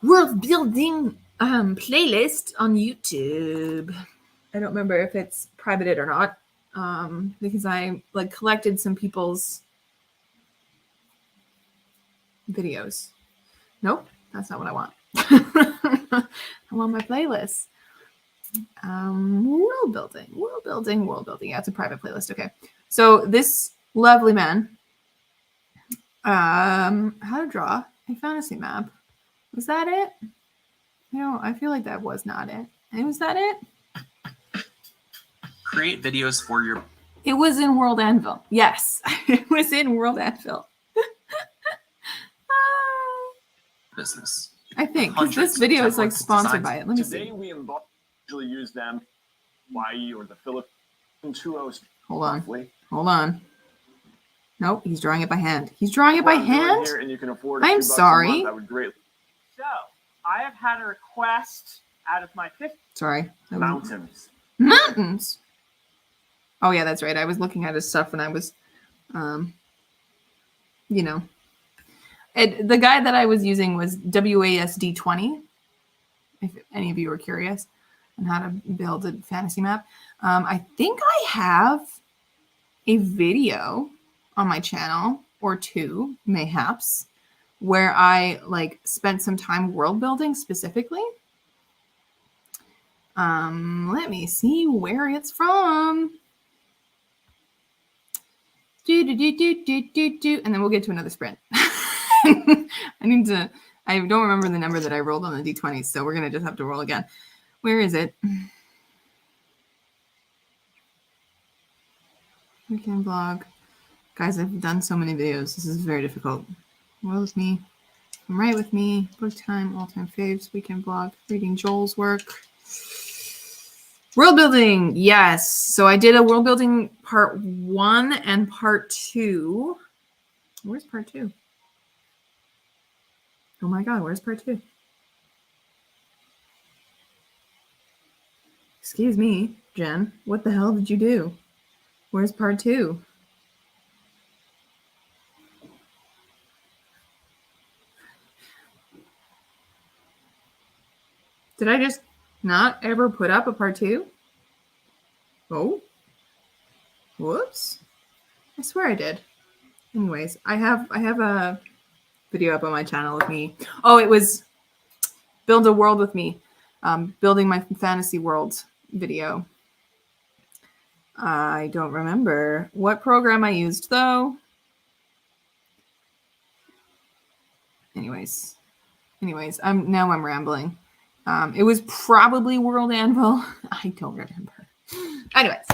playlist on YouTube. I don't remember if it's privated or not, because I collected some people's videos. Nope, that's not what I want. I want my playlist. World building. Yeah, it's a private playlist. Okay, so this lovely man. How to draw a fantasy map. Was that it? I feel like that was not it. And was that it? Create videos for your... It was in World Anvil. Yes, it was in World Anvil. business. I think, because this video is like sponsored by it. Let me see. Today we usually use them, Hawaii or the Philippines. Hold on. Nope, he's drawing it by hand. He's drawing it by hand? Here and you can afford I'm sorry. That would greatly. So, I have had a request out of my 50. Sorry. Mountains. Mountains? Oh, yeah, that's right. I was looking at his stuff when I was, you know. The guy that I was using was WASD20, if any of you are curious on how to build a fantasy map. I think I have a video on my channel, or two, mayhaps, where I like spent some time world building specifically. Let me see where it's from. And then we'll get to another sprint. I don't remember the number that I rolled on the D20, so we're going to just have to roll again. Where is it? Weekend vlog. Guys, I've done so many videos. This is very difficult. Roll with me. Come right with me. Book time, all-time faves, weekend vlog, reading Joel's work. World building, yes. So I did a world building part 1 and part 2. Where's part 2? Oh my God, where's part 2? Excuse me, Jen. What the hell did you do? Where's part 2? Did I just not ever put up a part 2? Oh. Whoops. I swear I did. Anyways, I have a video up on my channel of me. Oh, it was Build a World with Me. Building my fantasy world video. I don't remember what program I used though. Anyways, I'm rambling. It was probably World Anvil. I don't remember. Anyways,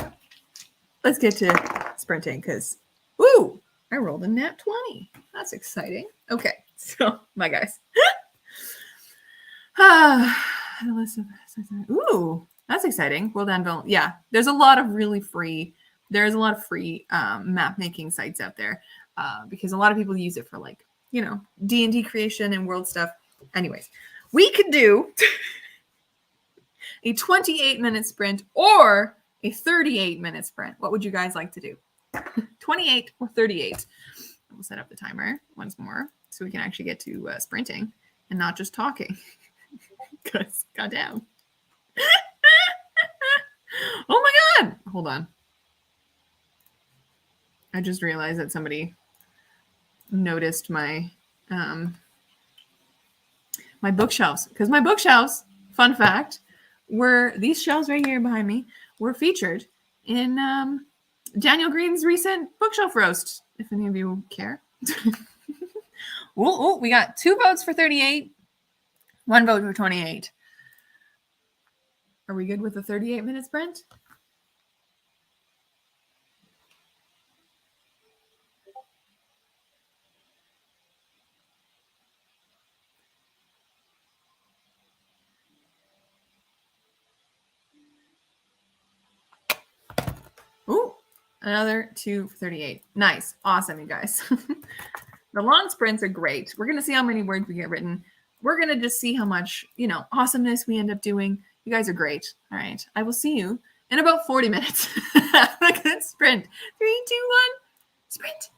let's get to sprinting because, ooh, I rolled a nat 20. That's exciting. Okay, so my guys. Ooh, that's exciting. World Anvil. Yeah, there's a lot of really free. There's a lot of free map making sites out there because a lot of people use it for like, you know, D&D creation and world stuff. Anyways, we could do a 28-minute sprint or a 38-minute sprint. What would you guys like to do? 28 or 38? We'll set up the timer once more so we can actually get to sprinting and not just talking. Because, goddamn. Oh my God. Hold on. I just realized that somebody noticed my my bookshelves. Because my bookshelves, fun fact, were these shelves right here behind me were featured in Daniel Green's recent bookshelf roast, if any of you care. Ooh, we got 2 votes for 38, 1 vote for 28. Are we good with the 38-minute sprint? Ooh, another 2 for 38. Nice. Awesome, you guys. The long sprints are great. We're going to see how many words we get written. We're going to just see how much, you know, awesomeness we end up doing. You guys are great. All right. I will see you in about 40 minutes. Look at sprint. 3, 2, 1. Sprint.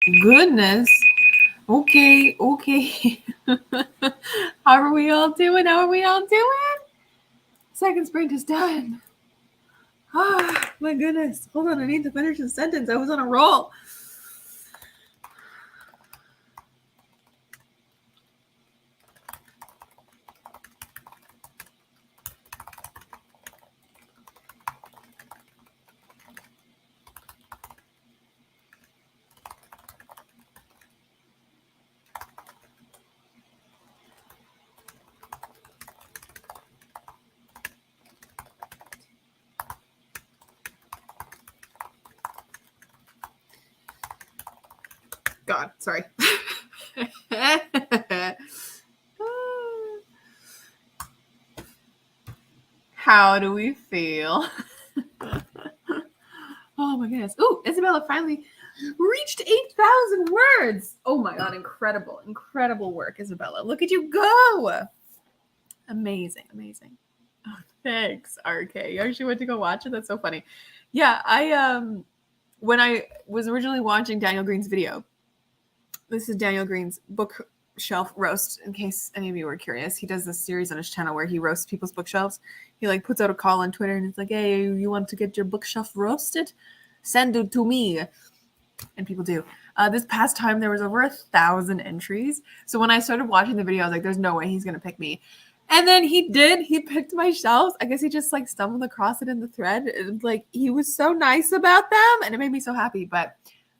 Goodness. Okay. How are we all doing? Second sprint is done. Ah, my goodness. Hold on, I need to finish the sentence. I was on a roll. God, sorry. How do we feel? Oh my goodness. Ooh, Isabella finally reached 8,000 words. Oh my God, incredible. Incredible work, Isabella. Look at you go. Amazing. Oh, thanks, RK. You actually went to go watch it? That's so funny. Yeah, when I was originally watching Daniel Green's video, this is Daniel Green's bookshelf roast, in case any of you were curious. He does this series on his channel where he roasts people's bookshelves. He like puts out a call on Twitter and it's like, hey, you want to get your bookshelf roasted? Send it to me. And people do. This past time there was over 1,000 entries. So when I started watching the video, I was like, there's no way he's gonna pick me. And then he did. He picked my shelves. I guess he just like stumbled across it in the thread. And like he was so nice about them, and it made me so happy. But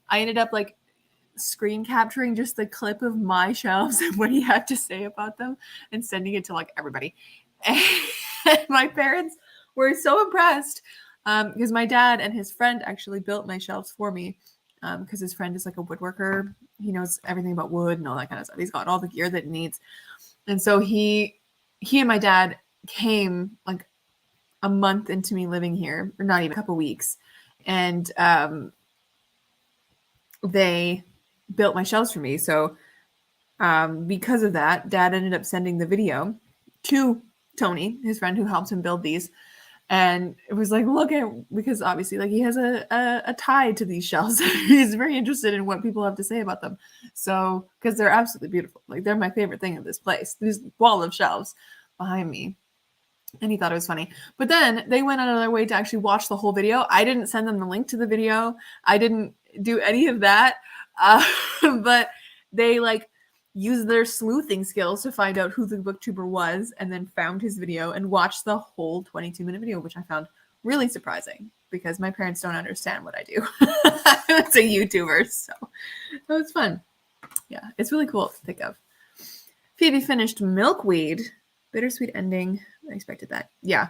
I ended up like screen capturing just the clip of my shelves and what he had to say about them and sending it to like everybody. And my parents were so impressed because my dad and his friend actually built my shelves for me because his friend is like a woodworker. He knows everything about wood and all that kind of stuff. He's got all the gear that he needs. And so he and my dad came like a month into me living here, or not even a couple weeks. And they built my shelves for me. So because of that, Dad ended up sending the video to Tony, his friend who helped him build these. And it was like, look at, because obviously like he has a tie to these shelves. He's very interested in what people have to say about them. So, because they're absolutely beautiful. Like they're my favorite thing in this place. This wall of shelves behind me. And he thought it was funny. But then they went out of their way to actually watch the whole video. I didn't send them the link to the video. I didn't do any of that. But they like used their sleuthing skills to find out who the booktuber was and then found his video and watched the whole 22-minute video, which I found really surprising because my parents don't understand what I do. It's a YouTuber, so it was fun. Yeah, it's really cool to think of. Phoebe finished Milkweed. Bittersweet ending. I expected that. Yeah.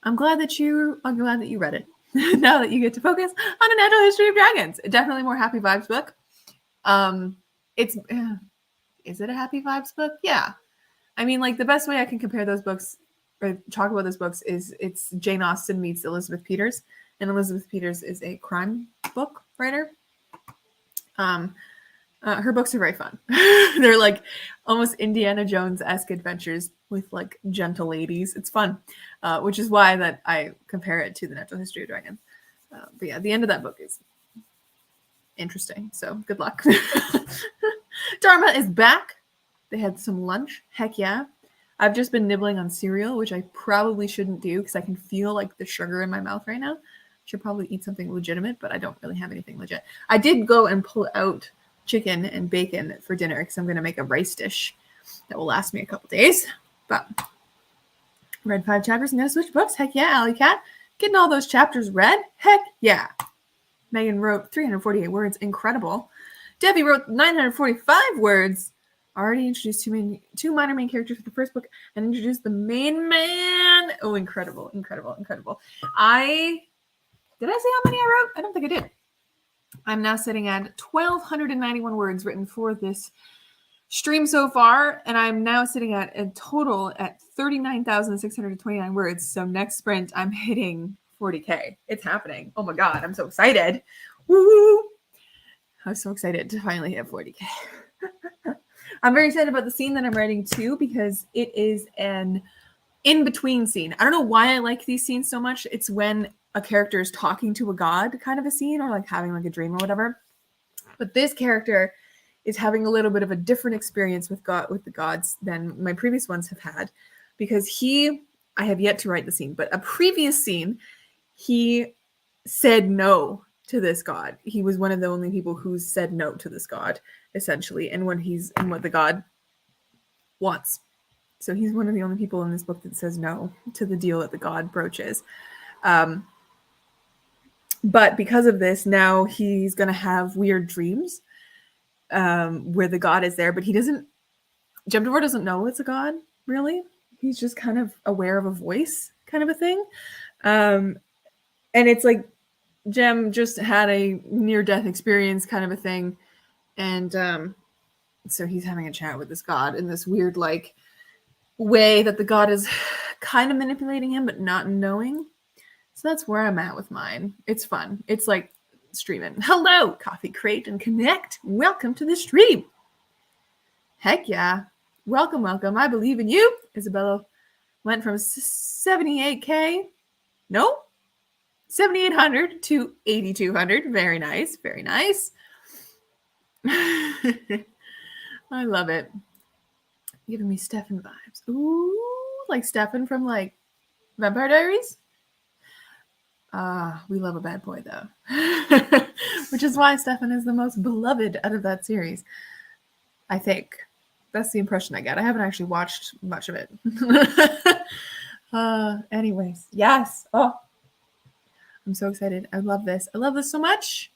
I'm glad that you read it. Now that you get to focus on a natural history of dragons. Definitely more happy vibes book. Is it a happy vibes book? Yeah. I mean, like the best way I can compare those books or talk about those books is it's Jane Austen meets Elizabeth Peters, and Elizabeth Peters is a crime book writer. Her books are very fun. They're like almost Indiana Jones-esque adventures with like gentle ladies. It's fun, which is why that I compare it to the Natural History of Dragons. But yeah, the end of that book is interesting. So good luck. Dharma is back. They had some lunch. Heck yeah. I've just been nibbling on cereal, which I probably shouldn't do because I can feel like the sugar in my mouth right now. Should probably eat something legitimate, but I don't really have anything legit. I did go and pull out chicken and bacon for dinner because I'm going to make a rice dish that will last me a couple days. But read 5 chapters and going to switch books. Heck yeah, Alley Cat. Getting all those chapters read. Heck yeah. Megan wrote 348 words. Incredible. Debbie wrote 945 words. Already introduced two minor main characters for the first book and introduced the main man. Oh, incredible. Did I say how many I wrote? I don't think I did. I'm now sitting at 1,291 words written for this stream so far, and I'm now sitting at a total at 39,629 words. So next sprint, I'm hitting 40K. It's happening. Oh my God, I'm so excited. Woo! I was so excited to finally hit 40K. I'm very excited about the scene that I'm writing too, because it is an in-between scene. I don't know why I like these scenes so much. It's when a character is talking to a god kind of a scene, or like having like a dream or whatever. But this character is having a little bit of a different experience with the gods than my previous ones have had, because I have yet to write the scene, but a previous scene, he said no to this god. He was one of the only people who said no to this god, essentially, and what the god wants. So he's one of the only people in this book that says no to the deal that the god broaches. But because of this, now he's going to have weird dreams where the god is there, but Jem'Davor doesn't know it's a god, really. He's just kind of aware of a voice kind of a thing. And it's like Jem just had a near-death experience kind of a thing. And so he's having a chat with this god in this weird, like, way that the god is kind of manipulating him, but not knowing. So that's where I'm at with mine. It's fun. It's like streaming. Hello, Coffee Crate and Connect. Welcome to the stream. Heck yeah. Welcome, welcome. I believe in you. Isabella went from 78K. No? 7,800 to 8,200. Very nice. Very nice. I love it. Giving me Stefan vibes. Ooh, like Stefan from like Vampire Diaries. We love a bad boy though. Which is why Stefan is the most beloved out of that series. I think. That's the impression I get. I haven't actually watched much of it. Anyways, yes. Oh, I'm so excited. I love this. I love this so much.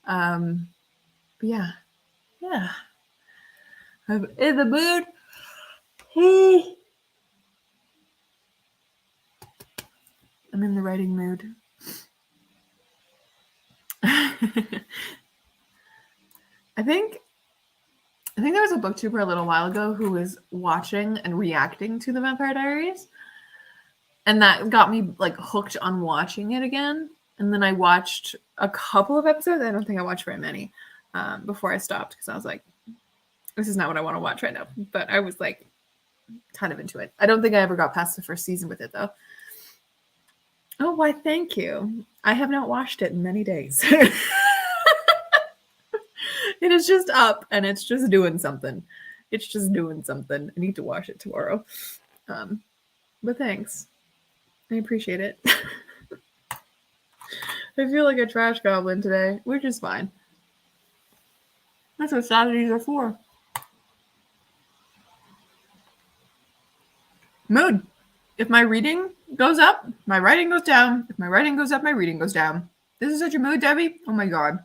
But yeah. I'm in the mood. I'm in the writing mood. I think there was a booktuber a little while ago who was watching and reacting to the Vampire Diaries. And that got me like hooked on watching it again. And then I watched a couple of episodes. I don't think I watched very many before I stopped, because I was like, this is not what I want to watch right now. But I was like kind of into it. I don't think I ever got past the first season with it though. Oh, why, thank you. I have not watched it in many days. It is just up and it's just doing something. It's just doing something. I need to watch it tomorrow. But thanks. I appreciate it. I feel like a trash goblin today, which is fine. That's what Saturdays are for. Mood. If my reading goes up, my writing goes down. If my writing goes up, my reading goes down. This is such a mood, Debbie. Oh my God.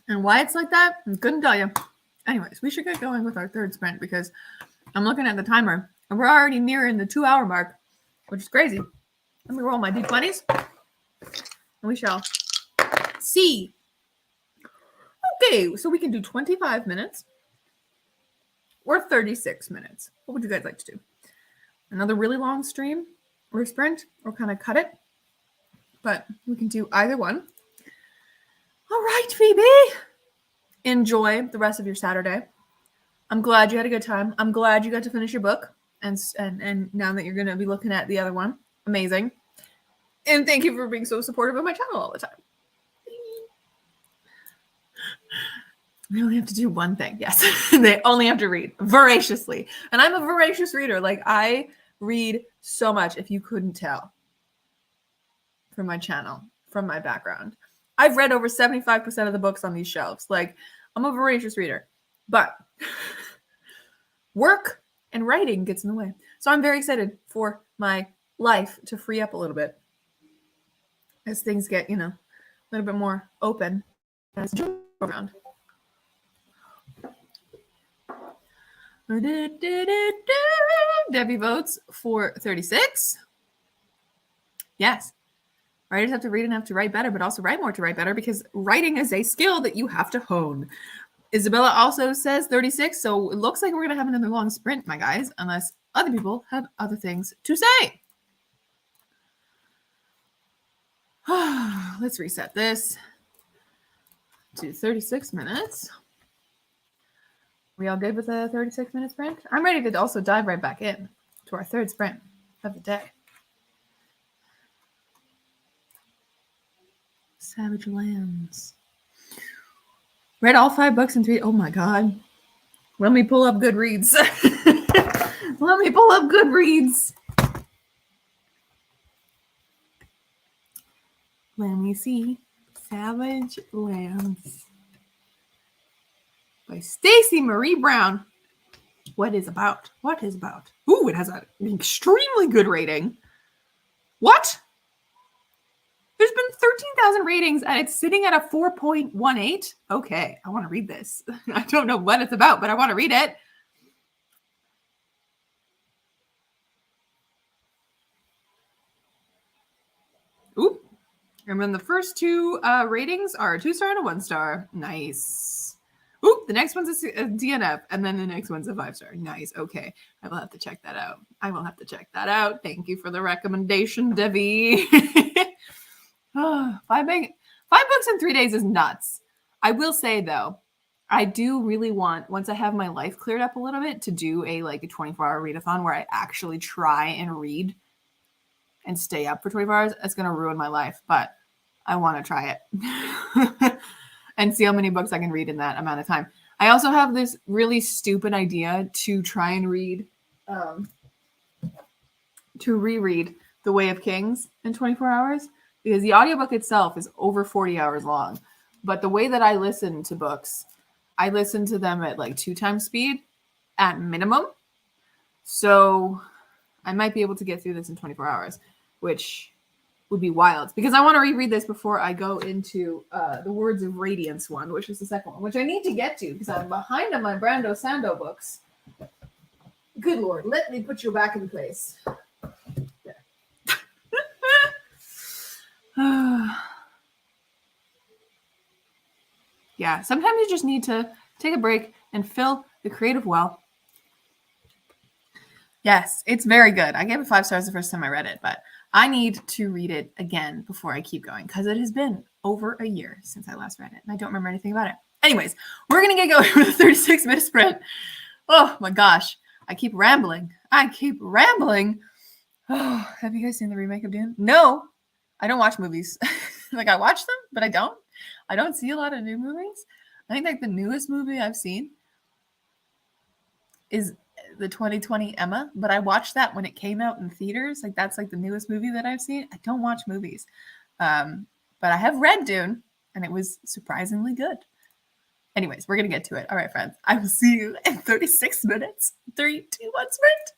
And why it's like that, I couldn't tell you. Anyways, we should get going with our third sprint, because I'm looking at the timer and we're already nearing the 2-hour mark, which is crazy. Let me roll my d20s and we shall see. Okay, so we can do 25 minutes or 36 minutes. What would you guys like to do? Another really long stream or sprint, or kind of cut it? But we can do either one. All right, Phoebe. Enjoy the rest of your Saturday. I'm glad you had a good time. I'm glad you got to finish your book. And now that you're going to be looking at the other one. Amazing. And thank you for being so supportive of my channel all the time. We only have to do one thing. Yes. They only have to read voraciously. And I'm a voracious reader. Like, I read so much, if you couldn't tell from my channel, from my background. I've read over 75% of the books on these shelves. Like, I'm a voracious reader. But work and writing gets in the way. So I'm very excited for my life to free up a little bit as things get, a little bit more open as around. Debbie votes for 36. Yes. Writers have to read enough to write better, but also write more to write better, because writing is a skill that you have to hone. Isabella also says 36, so it looks like we're going to have another long sprint, my guys, unless other people have other things to say. Let's reset this to 36 minutes. We all good with a 36-minute sprint? I'm ready to also dive right back in to our third sprint of the day. Savage Lands. Read all 5 books in 3. Oh my god. Let me pull up Goodreads. Let me pull up Goodreads. Let me see. Savage Lands by Stacey Marie Brown. What is about? What is about? Ooh, it has an extremely good rating. What? There's been 13,000 ratings and it's sitting at a 4.18. Okay, I want to read this. I don't know what it's about, but I want to read it. Oop. And then the first 2 ratings are a 2-star and a 1-star. Nice. Oop, the next one's a DNF, and then the next one's a 5-star. Nice. Okay, I will have to check that out. I will have to check that out. Thank you for the recommendation, Debbie. 5 books in 3 days is nuts. I will say though, I do really want, once I have my life cleared up a little bit, to do a 24-hour readathon where I actually try and read and stay up for 24 hours. It's gonna ruin my life, but I want to try it and see how many books I can read in that amount of time. I also have this really stupid idea to try and read, to reread The Way of Kings in 24 hours, because the audiobook itself is over 40 hours long. But the way that I listen to books, I listen to them at 2 times speed at minimum. So I might be able to get through this in 24 hours, which would be wild, because I want to reread this before I go into the Words of Radiance one, which is the second one, which I need to get to because I'm behind on my Brando Sando books. Good Lord, let me put you back in place. Yeah, sometimes you just need to take a break and fill the creative well. Yes, it's very good. I gave it 5 stars the first time I read it, but I need to read it again before I keep going because it has been over a year since I last read it, and I don't remember anything about it. Anyways, we're going to get going with a 36-minute sprint. Oh my gosh, I keep rambling. Oh, have you guys seen the remake of Dune? No, I don't watch movies. I watch them, but I don't see a lot of new movies. I think the newest movie I've seen is the 2020 Emma, but I watched that when it came out in theaters. That's the newest movie that I've seen. I don't watch movies. But I have read Dune, and it was surprisingly good. Anyways, we're going to get to it. All right, friends. I will see you in 36 minutes. 3, 2, 1, sprint.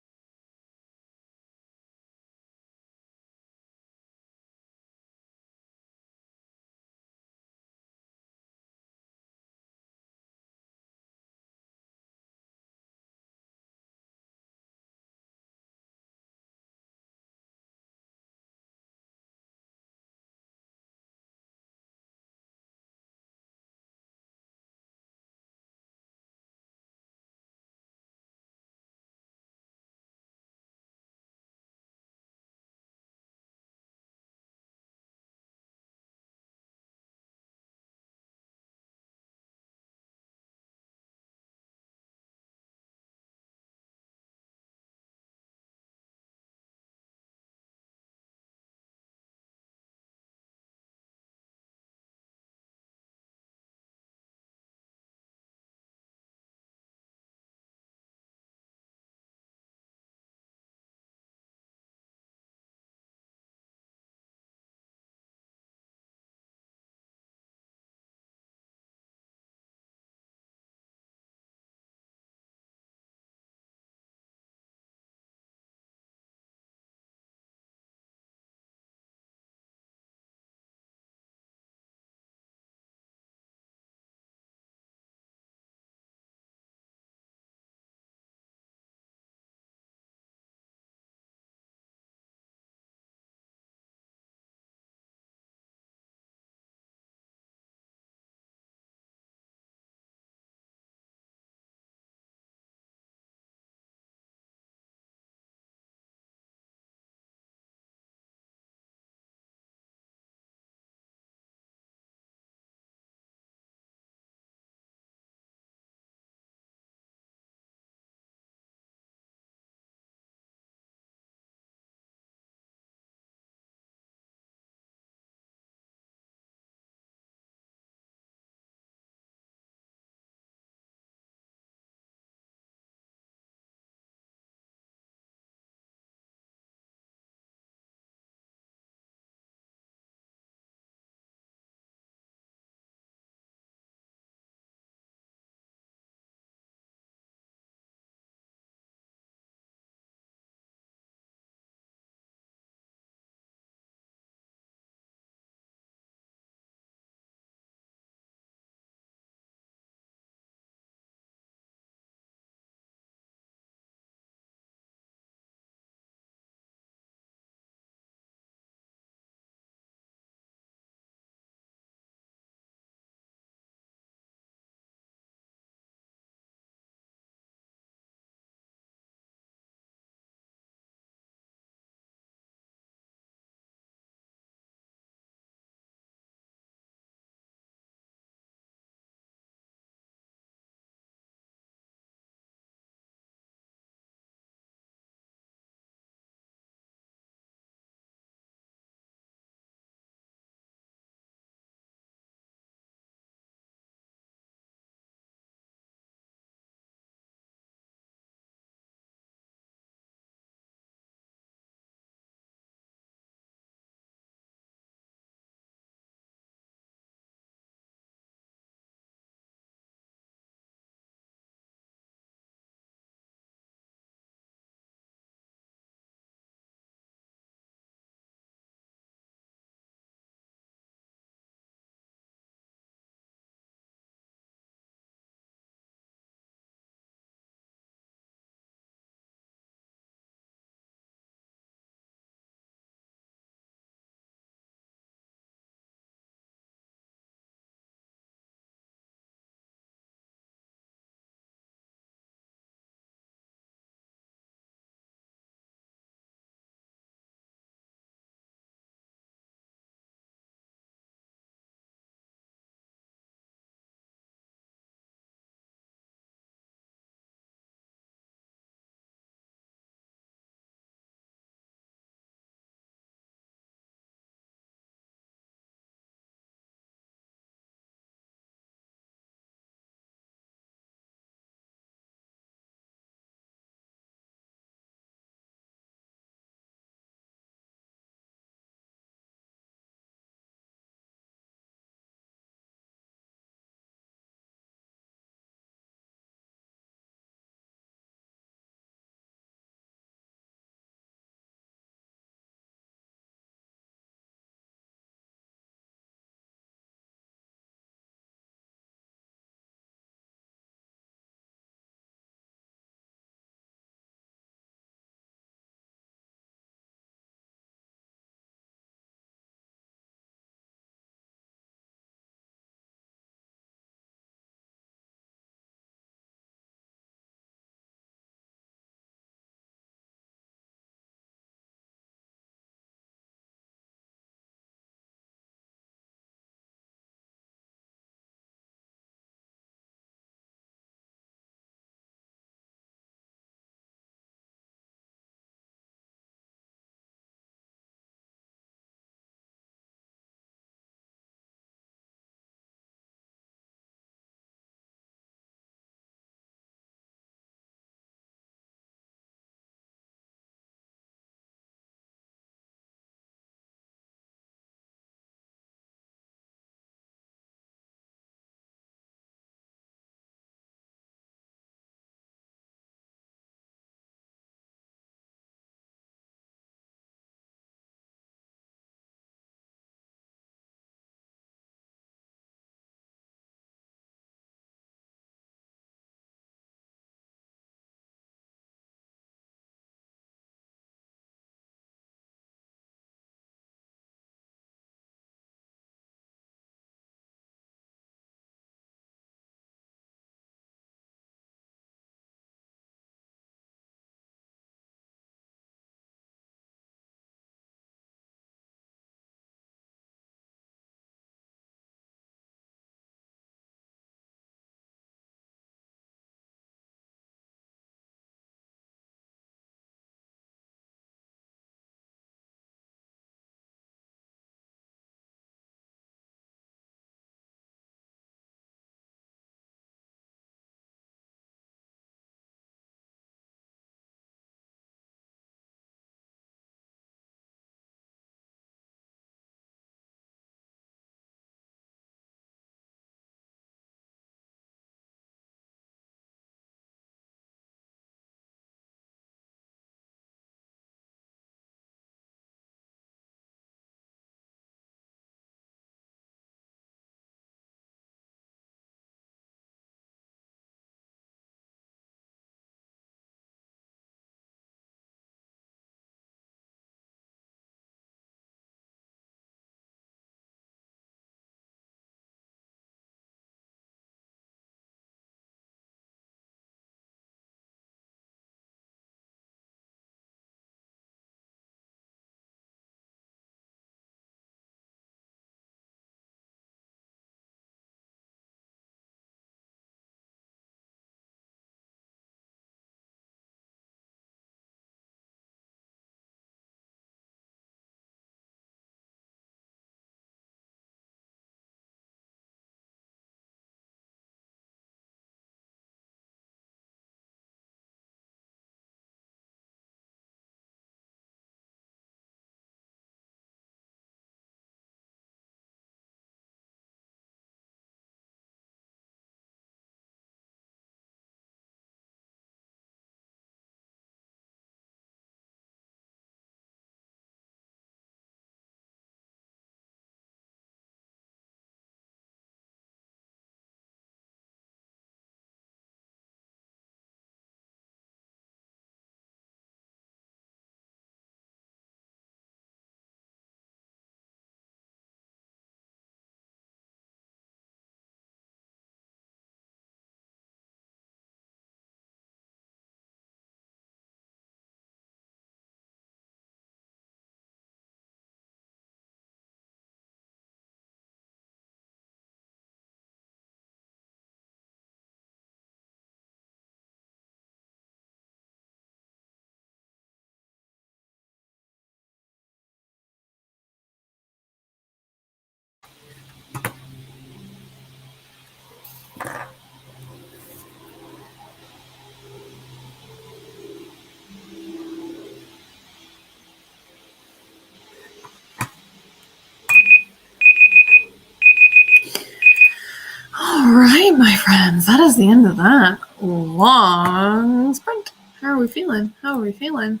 friends, that is the end of that long sprint. How are we feeling? How are we feeling?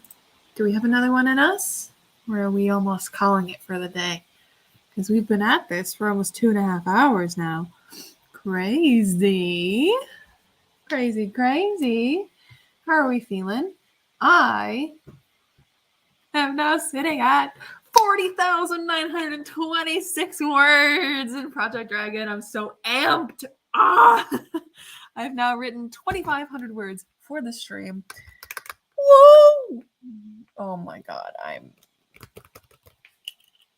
Do we have another one in us? Or are we almost calling it for the day? Because we've been at this for almost 2.5 hours now. Crazy. Crazy, crazy. How are we feeling? I am now sitting at 40,926 words in Project Dragon. I'm so amped. I've now written 2,500 words for the stream. Woo! Oh my god,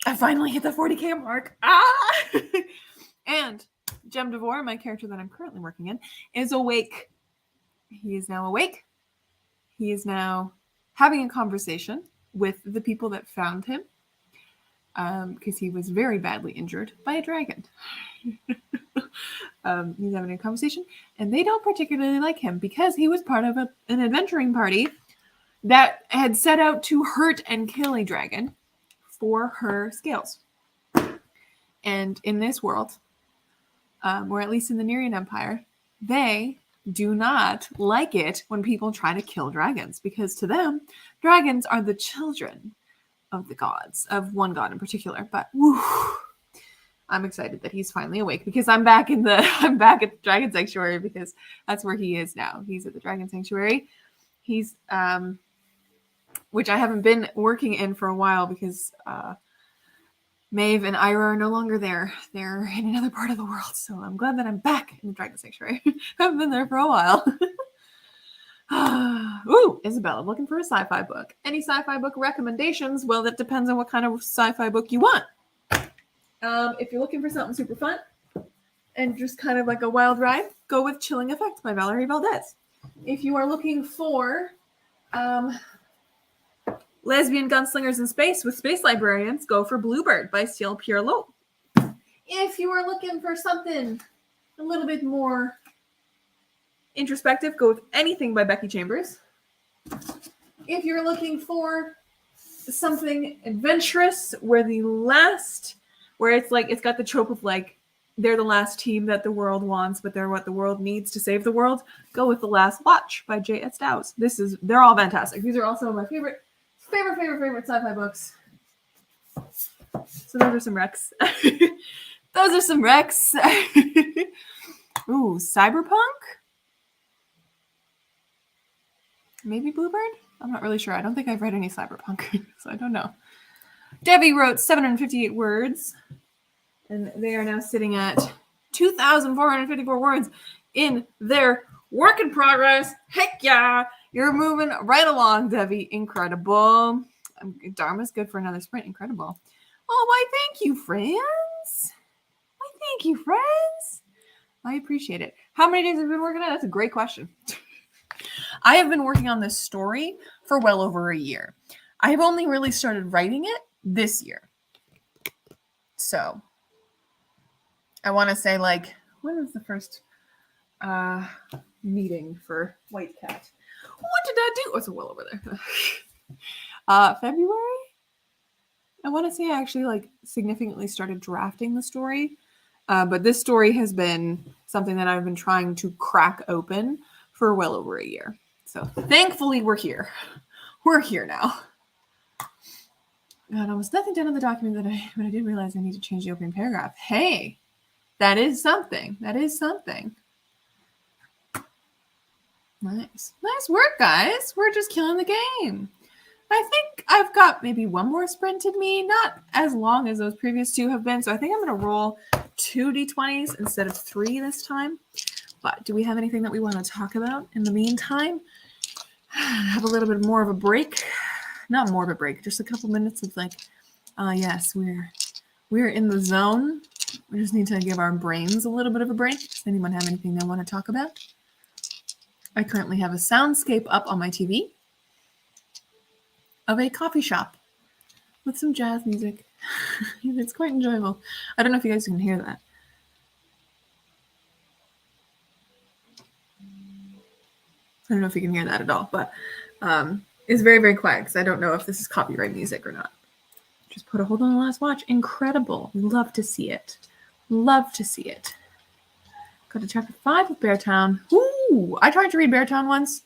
I finally hit the 40K mark. And Jem DeVore, my character that I'm currently working in, is awake. He is now awake. He is now having a conversation with the people that found him, because he was very badly injured by a dragon. He's having a conversation, and they don't particularly like him because he was part of an adventuring party that had set out to hurt and kill a dragon for her scales. And in this world, or at least in the Nerian Empire, they do not like it when people try to kill dragons, because to them, dragons are the children of the gods, of one god in particular. But I'm excited that he's finally awake, because I'm back at the Dragon Sanctuary, because that's where he is now. He's at the Dragon Sanctuary. He's which I haven't been working in for a while, because Maeve and Ira are no longer there. They're in another part of the world. So I'm glad that I'm back in the Dragon Sanctuary. Haven't been there for a while. Ooh, Isabella, looking for a sci-fi book. Any sci-fi book recommendations? Well, that depends on what kind of sci-fi book you want. If you're looking for something super fun and just kind of like a wild ride, go with Chilling Effect by Valerie Valdez. If you are looking for lesbian gunslingers in space with space librarians, go for Bluebird by Ciel Pierlot. If you are looking for something a little bit more introspective, go with Anything by Becky Chambers. If you're looking for something adventurous where it's like, it's got the trope of like, they're the last team that the world wants, but they're what the world needs to save the world, go with The Last Watch by J.S. Dowse. They're all fantastic. These are also my favorite sci-fi books. So those are some recs. Ooh, Cyberpunk? Maybe Bluebird? I'm not really sure. I don't think I've read any Cyberpunk, so I don't know. Debbie wrote 758 words, and they are now sitting at 2,454 words in their work in progress. Heck yeah! You're moving right along, Debbie. Incredible. Dharma's good for another sprint. Incredible. Oh, why, thank you, friends. I appreciate it. How many days have you been working on it? That's a great question. I have been working on this story for well over a year. I have only really started writing it this year. So I want to say, like, when was the first meeting for White Cat? What did I do? Oh, it's well over there. February? I want to say I actually like significantly started drafting the story. But this story has been something that I've been trying to crack open for well over a year. So thankfully we're here. We're here now. God, almost nothing done in the document but I did realize I need to change the opening paragraph. Hey, that is something. Nice work, guys. We're just killing the game. I think I've got maybe one more sprint in me, not as long as those previous two have been. So I think I'm going to roll 2 d20s instead of 3 this time. But do we have anything that we want to talk about in the meantime? Have a little bit more of a break. Not more of a break, just a couple minutes of like, yes, we're in the zone. We just need to give our brains a little bit of a break. Does anyone have anything they want to talk about? I currently have a soundscape up on my TV of a coffee shop with some jazz music. It's quite enjoyable. I don't know if you guys can hear that. I don't know if you can hear that at all, but it's very, very quiet because I don't know if this is copyright music or not. Just put a hold on The Last Watch. Incredible. Love to see it. Got to chapter 5 of Beartown. Ooh, I tried to read Beartown once.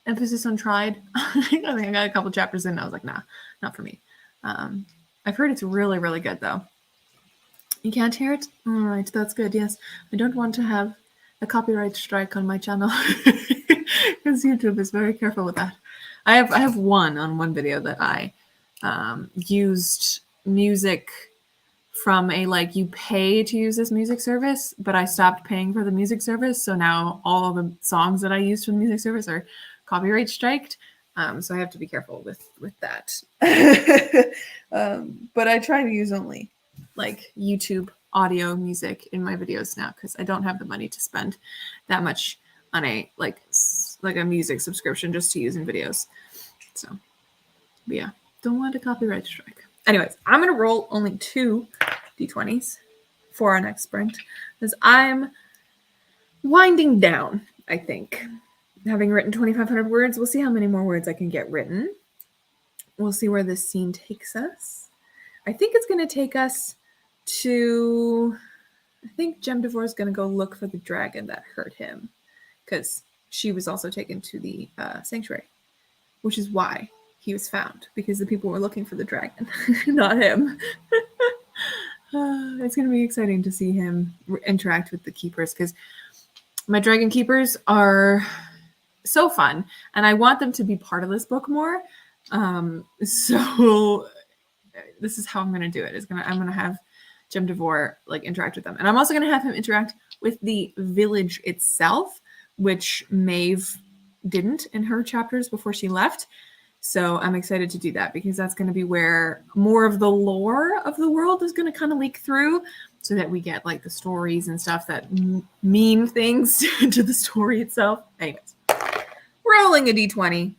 Emphasis on tried. I think I got a couple chapters in and I was like, nah, not for me. I've heard it's really, really good though. You can't hear it? All right, that's good. Yes, I don't want to have a copyright strike on my channel because YouTube is very careful with that. I have one video that I used music from a like you pay to use this music service, but I stopped paying for the music service, so now all the songs that I used from the music service are copyright striked. So I have to be careful with that. But I try to use only like YouTube audio music in my videos now because I don't have the money to spend that much on a like a music subscription just to use in videos. So, but yeah, don't want a copyright strike. Anyways, I'm gonna roll only 2 d20s for our next sprint because I'm winding down. I think, having written 2,500 words, we'll see how many more words I can get written. We'll see where this scene takes us. I think it's going to take us to. I think Jem DeVore is going to go look for the dragon that hurt him because she was also taken to the sanctuary, which is why he was found, because the people were looking for the dragon, not him. It's going to be exciting to see him interact with the keepers because my dragon keepers are so fun and I want them to be part of this book more. So this is how I'm going to do it. I'm going to have Jem DeVore like interact with them. And I'm also going to have him interact with the village itself, which Maeve didn't in her chapters before she left. So I'm excited to do that because that's going to be where more of the lore of the world is going to kind of leak through so that we get like the stories and stuff that mean things to the story itself. Anyways, rolling a d20.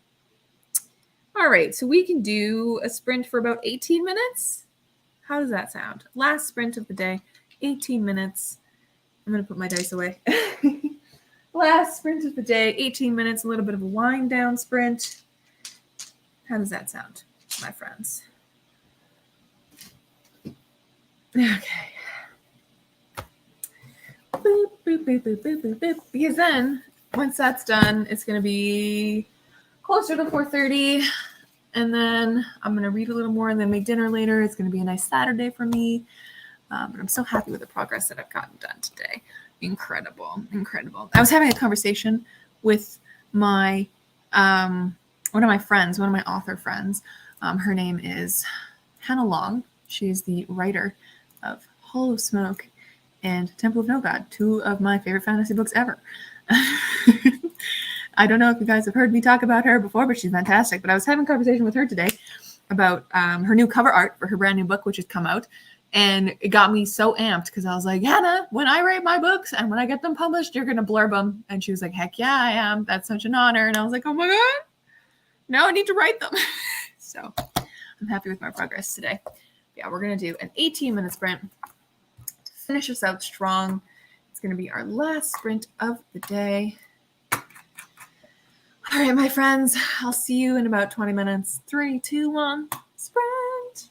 All right, so we can do a sprint for about 18 minutes. How does that sound? Last sprint of the day, 18 minutes. I'm going to put my dice away. Last sprint of the day, 18 minutes, a little bit of a wind down sprint. How does that sound, my friends? Okay. Boop, boop, boop, boop, boop, boop, boop. Because then, once that's done, it's going to be closer to 4:30. And then I'm going to read a little more and then make dinner later. It's going to be a nice Saturday for me. But I'm so happy with the progress that I've gotten done today. Incredible, incredible. I was having a conversation with my one of my friends, one of my author friends. Her name is Hannah Long. She is the writer of Hollow Smoke and Temple of No God, 2 of my favorite fantasy books ever. I don't know if you guys have heard me talk about her before, but she's fantastic. But I was having a conversation with her today about her new cover art for her brand new book, which has come out. And it got me so amped because I was like, Hannah, when I write my books and when I get them published, you're going to blurb them. And she was like, heck yeah, I am. That's such an honor. And I was like, oh my God, now I need to write them. So I'm happy with my progress today. Yeah, we're going to do an 18-minute sprint to finish us out strong. It's going to be our last sprint of the day. All right, my friends, I'll see you in about 20 minutes. 3, 2, 1, sprint.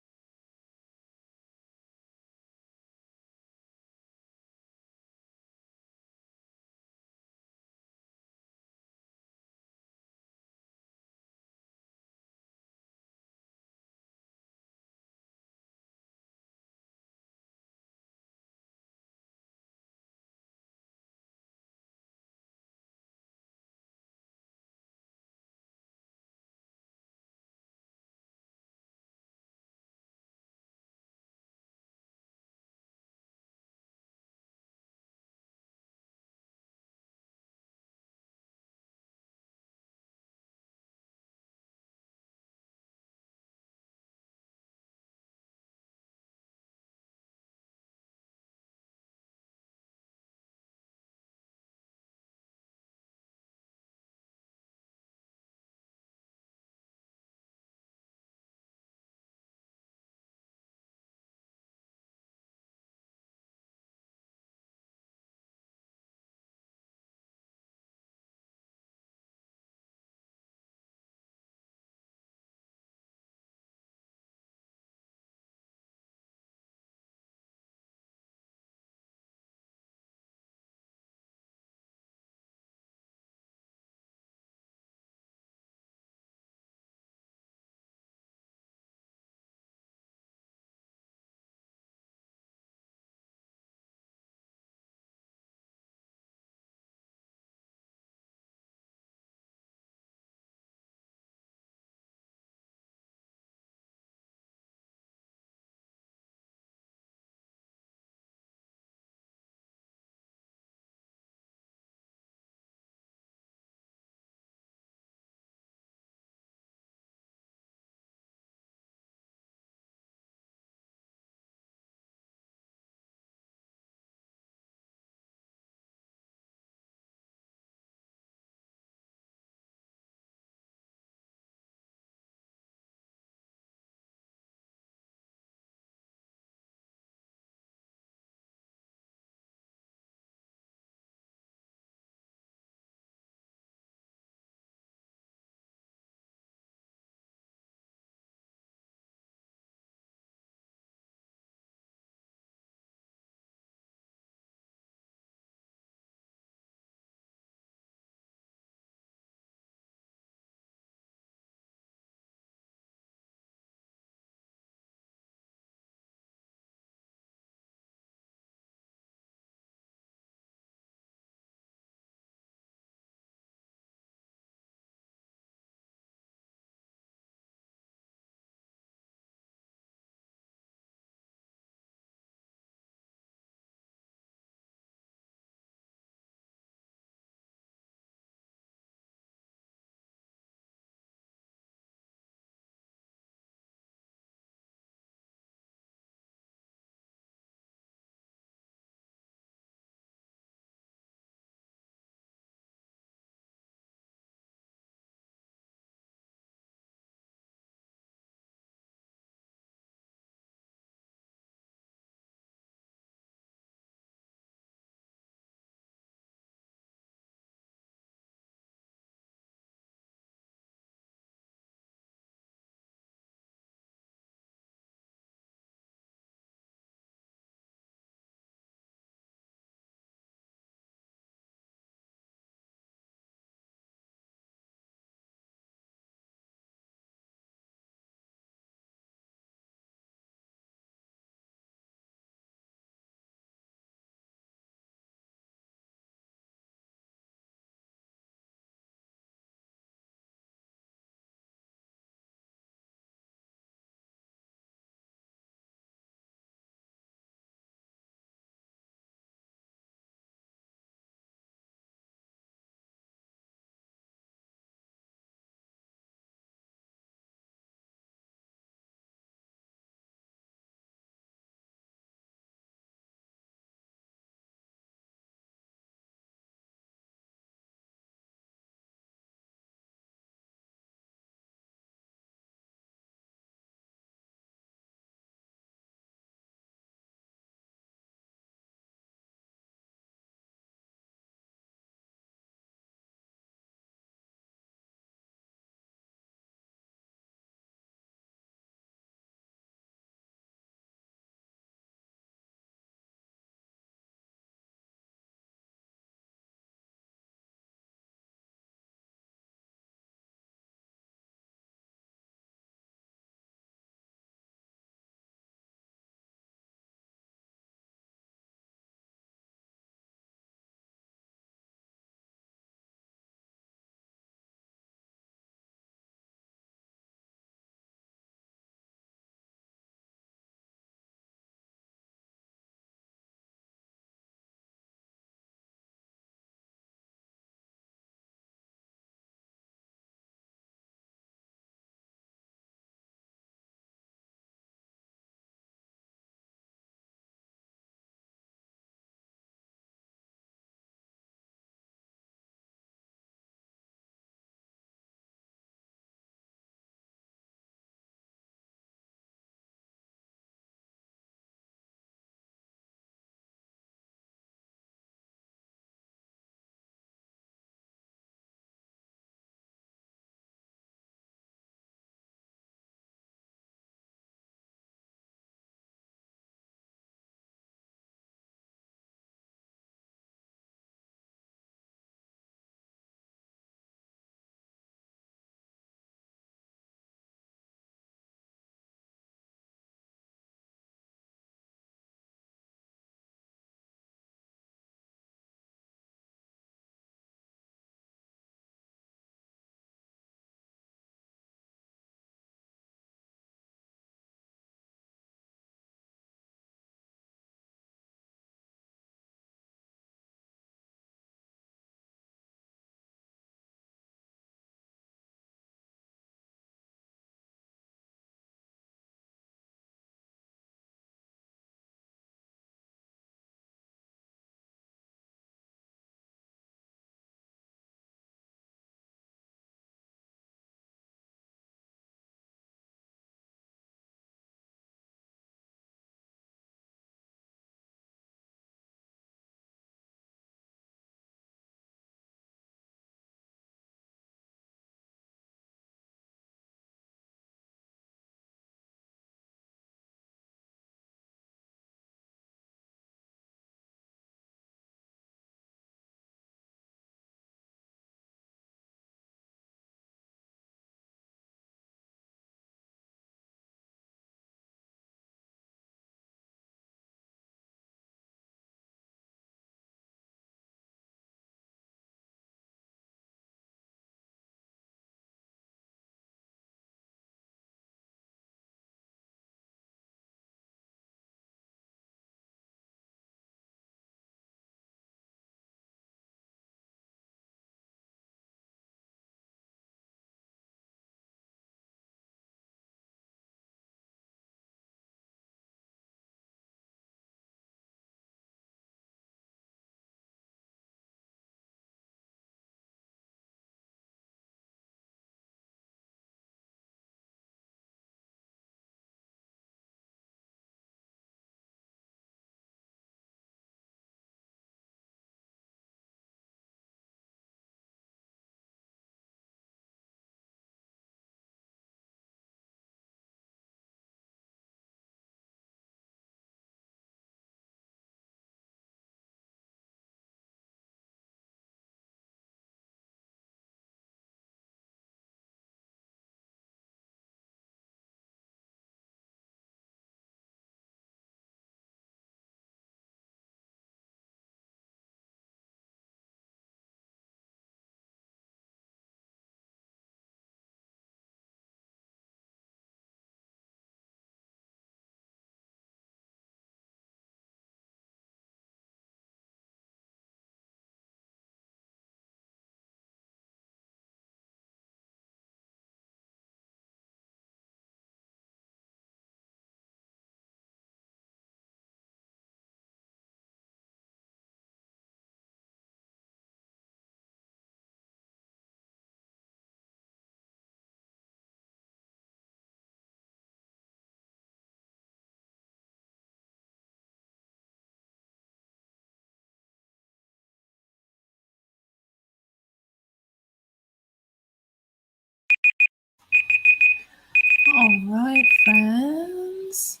All right, friends.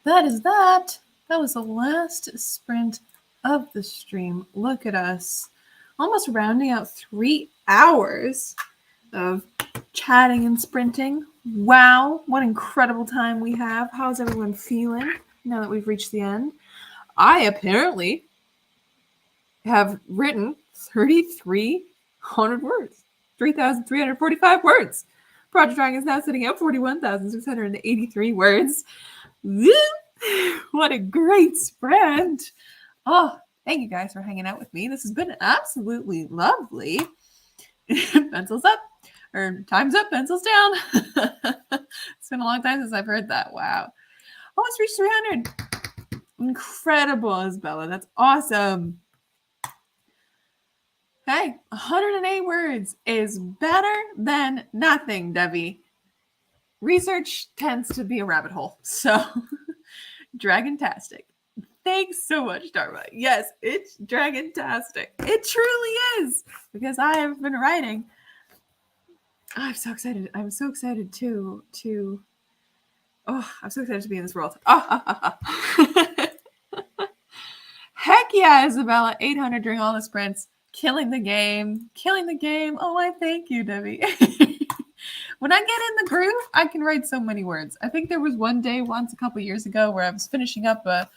That is that. That was the last sprint of the stream. Look at us. Almost rounding out 3 hours of chatting and sprinting. Wow, what incredible time we have. How's everyone feeling now that we've reached the end? I apparently have written 3,300 words, 3,345 words. Project Dragon is now sitting at 41,683 words. Woo! What a great sprint. Oh, thank you guys for hanging out with me. This has been absolutely lovely. Pencils up, or time's up, pencils down. It's been a long time since I've heard that. Wow. Almost reached 300. Incredible, Isabella. That's awesome. Hey, 108 words is better than nothing, Debbie. Research tends to be a rabbit hole. So, Dragontastic. Thanks so much, Dharma. Yes, it's Dragontastic. It truly is, because I have been writing. I'm so excited. I'm so excited to I'm so excited to be in this world. Heck yeah, Isabella. 800 during all the sprints. Killing the game. Killing the game. Oh, I thank you, Debbie. When I get in the groove, I can write so many words. I think there was one day once a couple years ago where I was finishing up the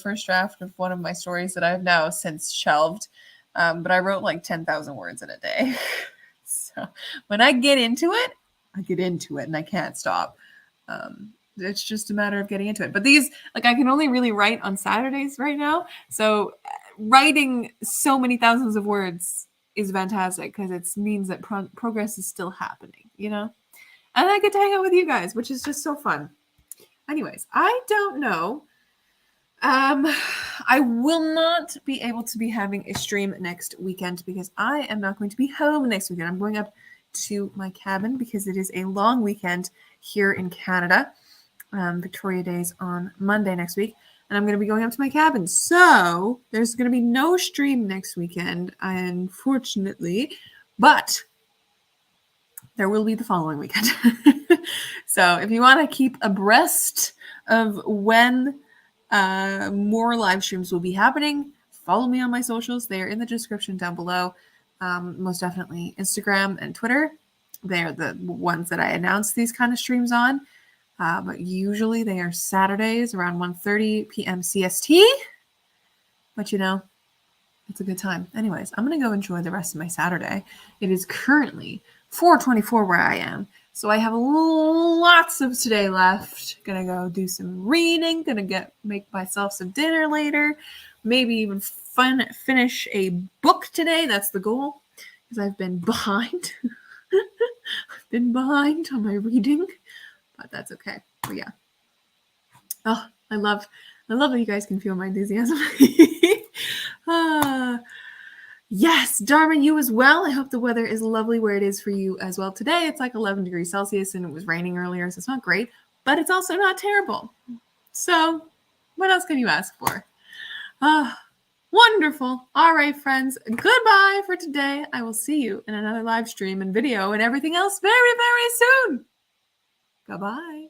first draft of one of my stories that I have now since shelved. But I wrote like 10,000 words in a day. So when I get into it and I can't stop. It's just a matter of getting into it. But these, like, I can only really write on Saturdays right now. So writing so many thousands of words is fantastic because it means that progress is still happening, you know? And I get to hang out with you guys, which is just so fun. Anyways, I don't know. I will not be able to be having a stream next weekend because I am not going to be home next weekend. I'm going up to my cabin because it is a long weekend here in Canada. Victoria Day's on Monday next week, and I'm going to be going up to my cabin. So there's going to be no stream next weekend, unfortunately, but there will be the following weekend. So if you want to keep abreast of when more live streams will be happening, follow me on my socials. They are in the description down below. Most definitely Instagram and Twitter. They're the ones that I announce these kind of streams on. But usually they are Saturdays around 1:30 p.m. CST. But you know, it's a good time. Anyways, I'm going to go enjoy the rest of my Saturday. It is currently 4:24 where I am. So I have lots of today left. Gonna go do some reading. Gonna make myself some dinner later. Maybe even finish a book today. That's the goal. Because I've been behind. I've been behind on my reading. But that's okay. But yeah. Oh, I love that you guys can feel my enthusiasm. Yes, Dharma, you as well. I hope the weather is lovely where it is for you as well. Today, it's like 11 degrees Celsius and it was raining earlier, so it's not great, but it's also not terrible. So what else can you ask for? Wonderful. All right, friends, goodbye for today. I will see you in another live stream and video and everything else very, very soon. Goodbye.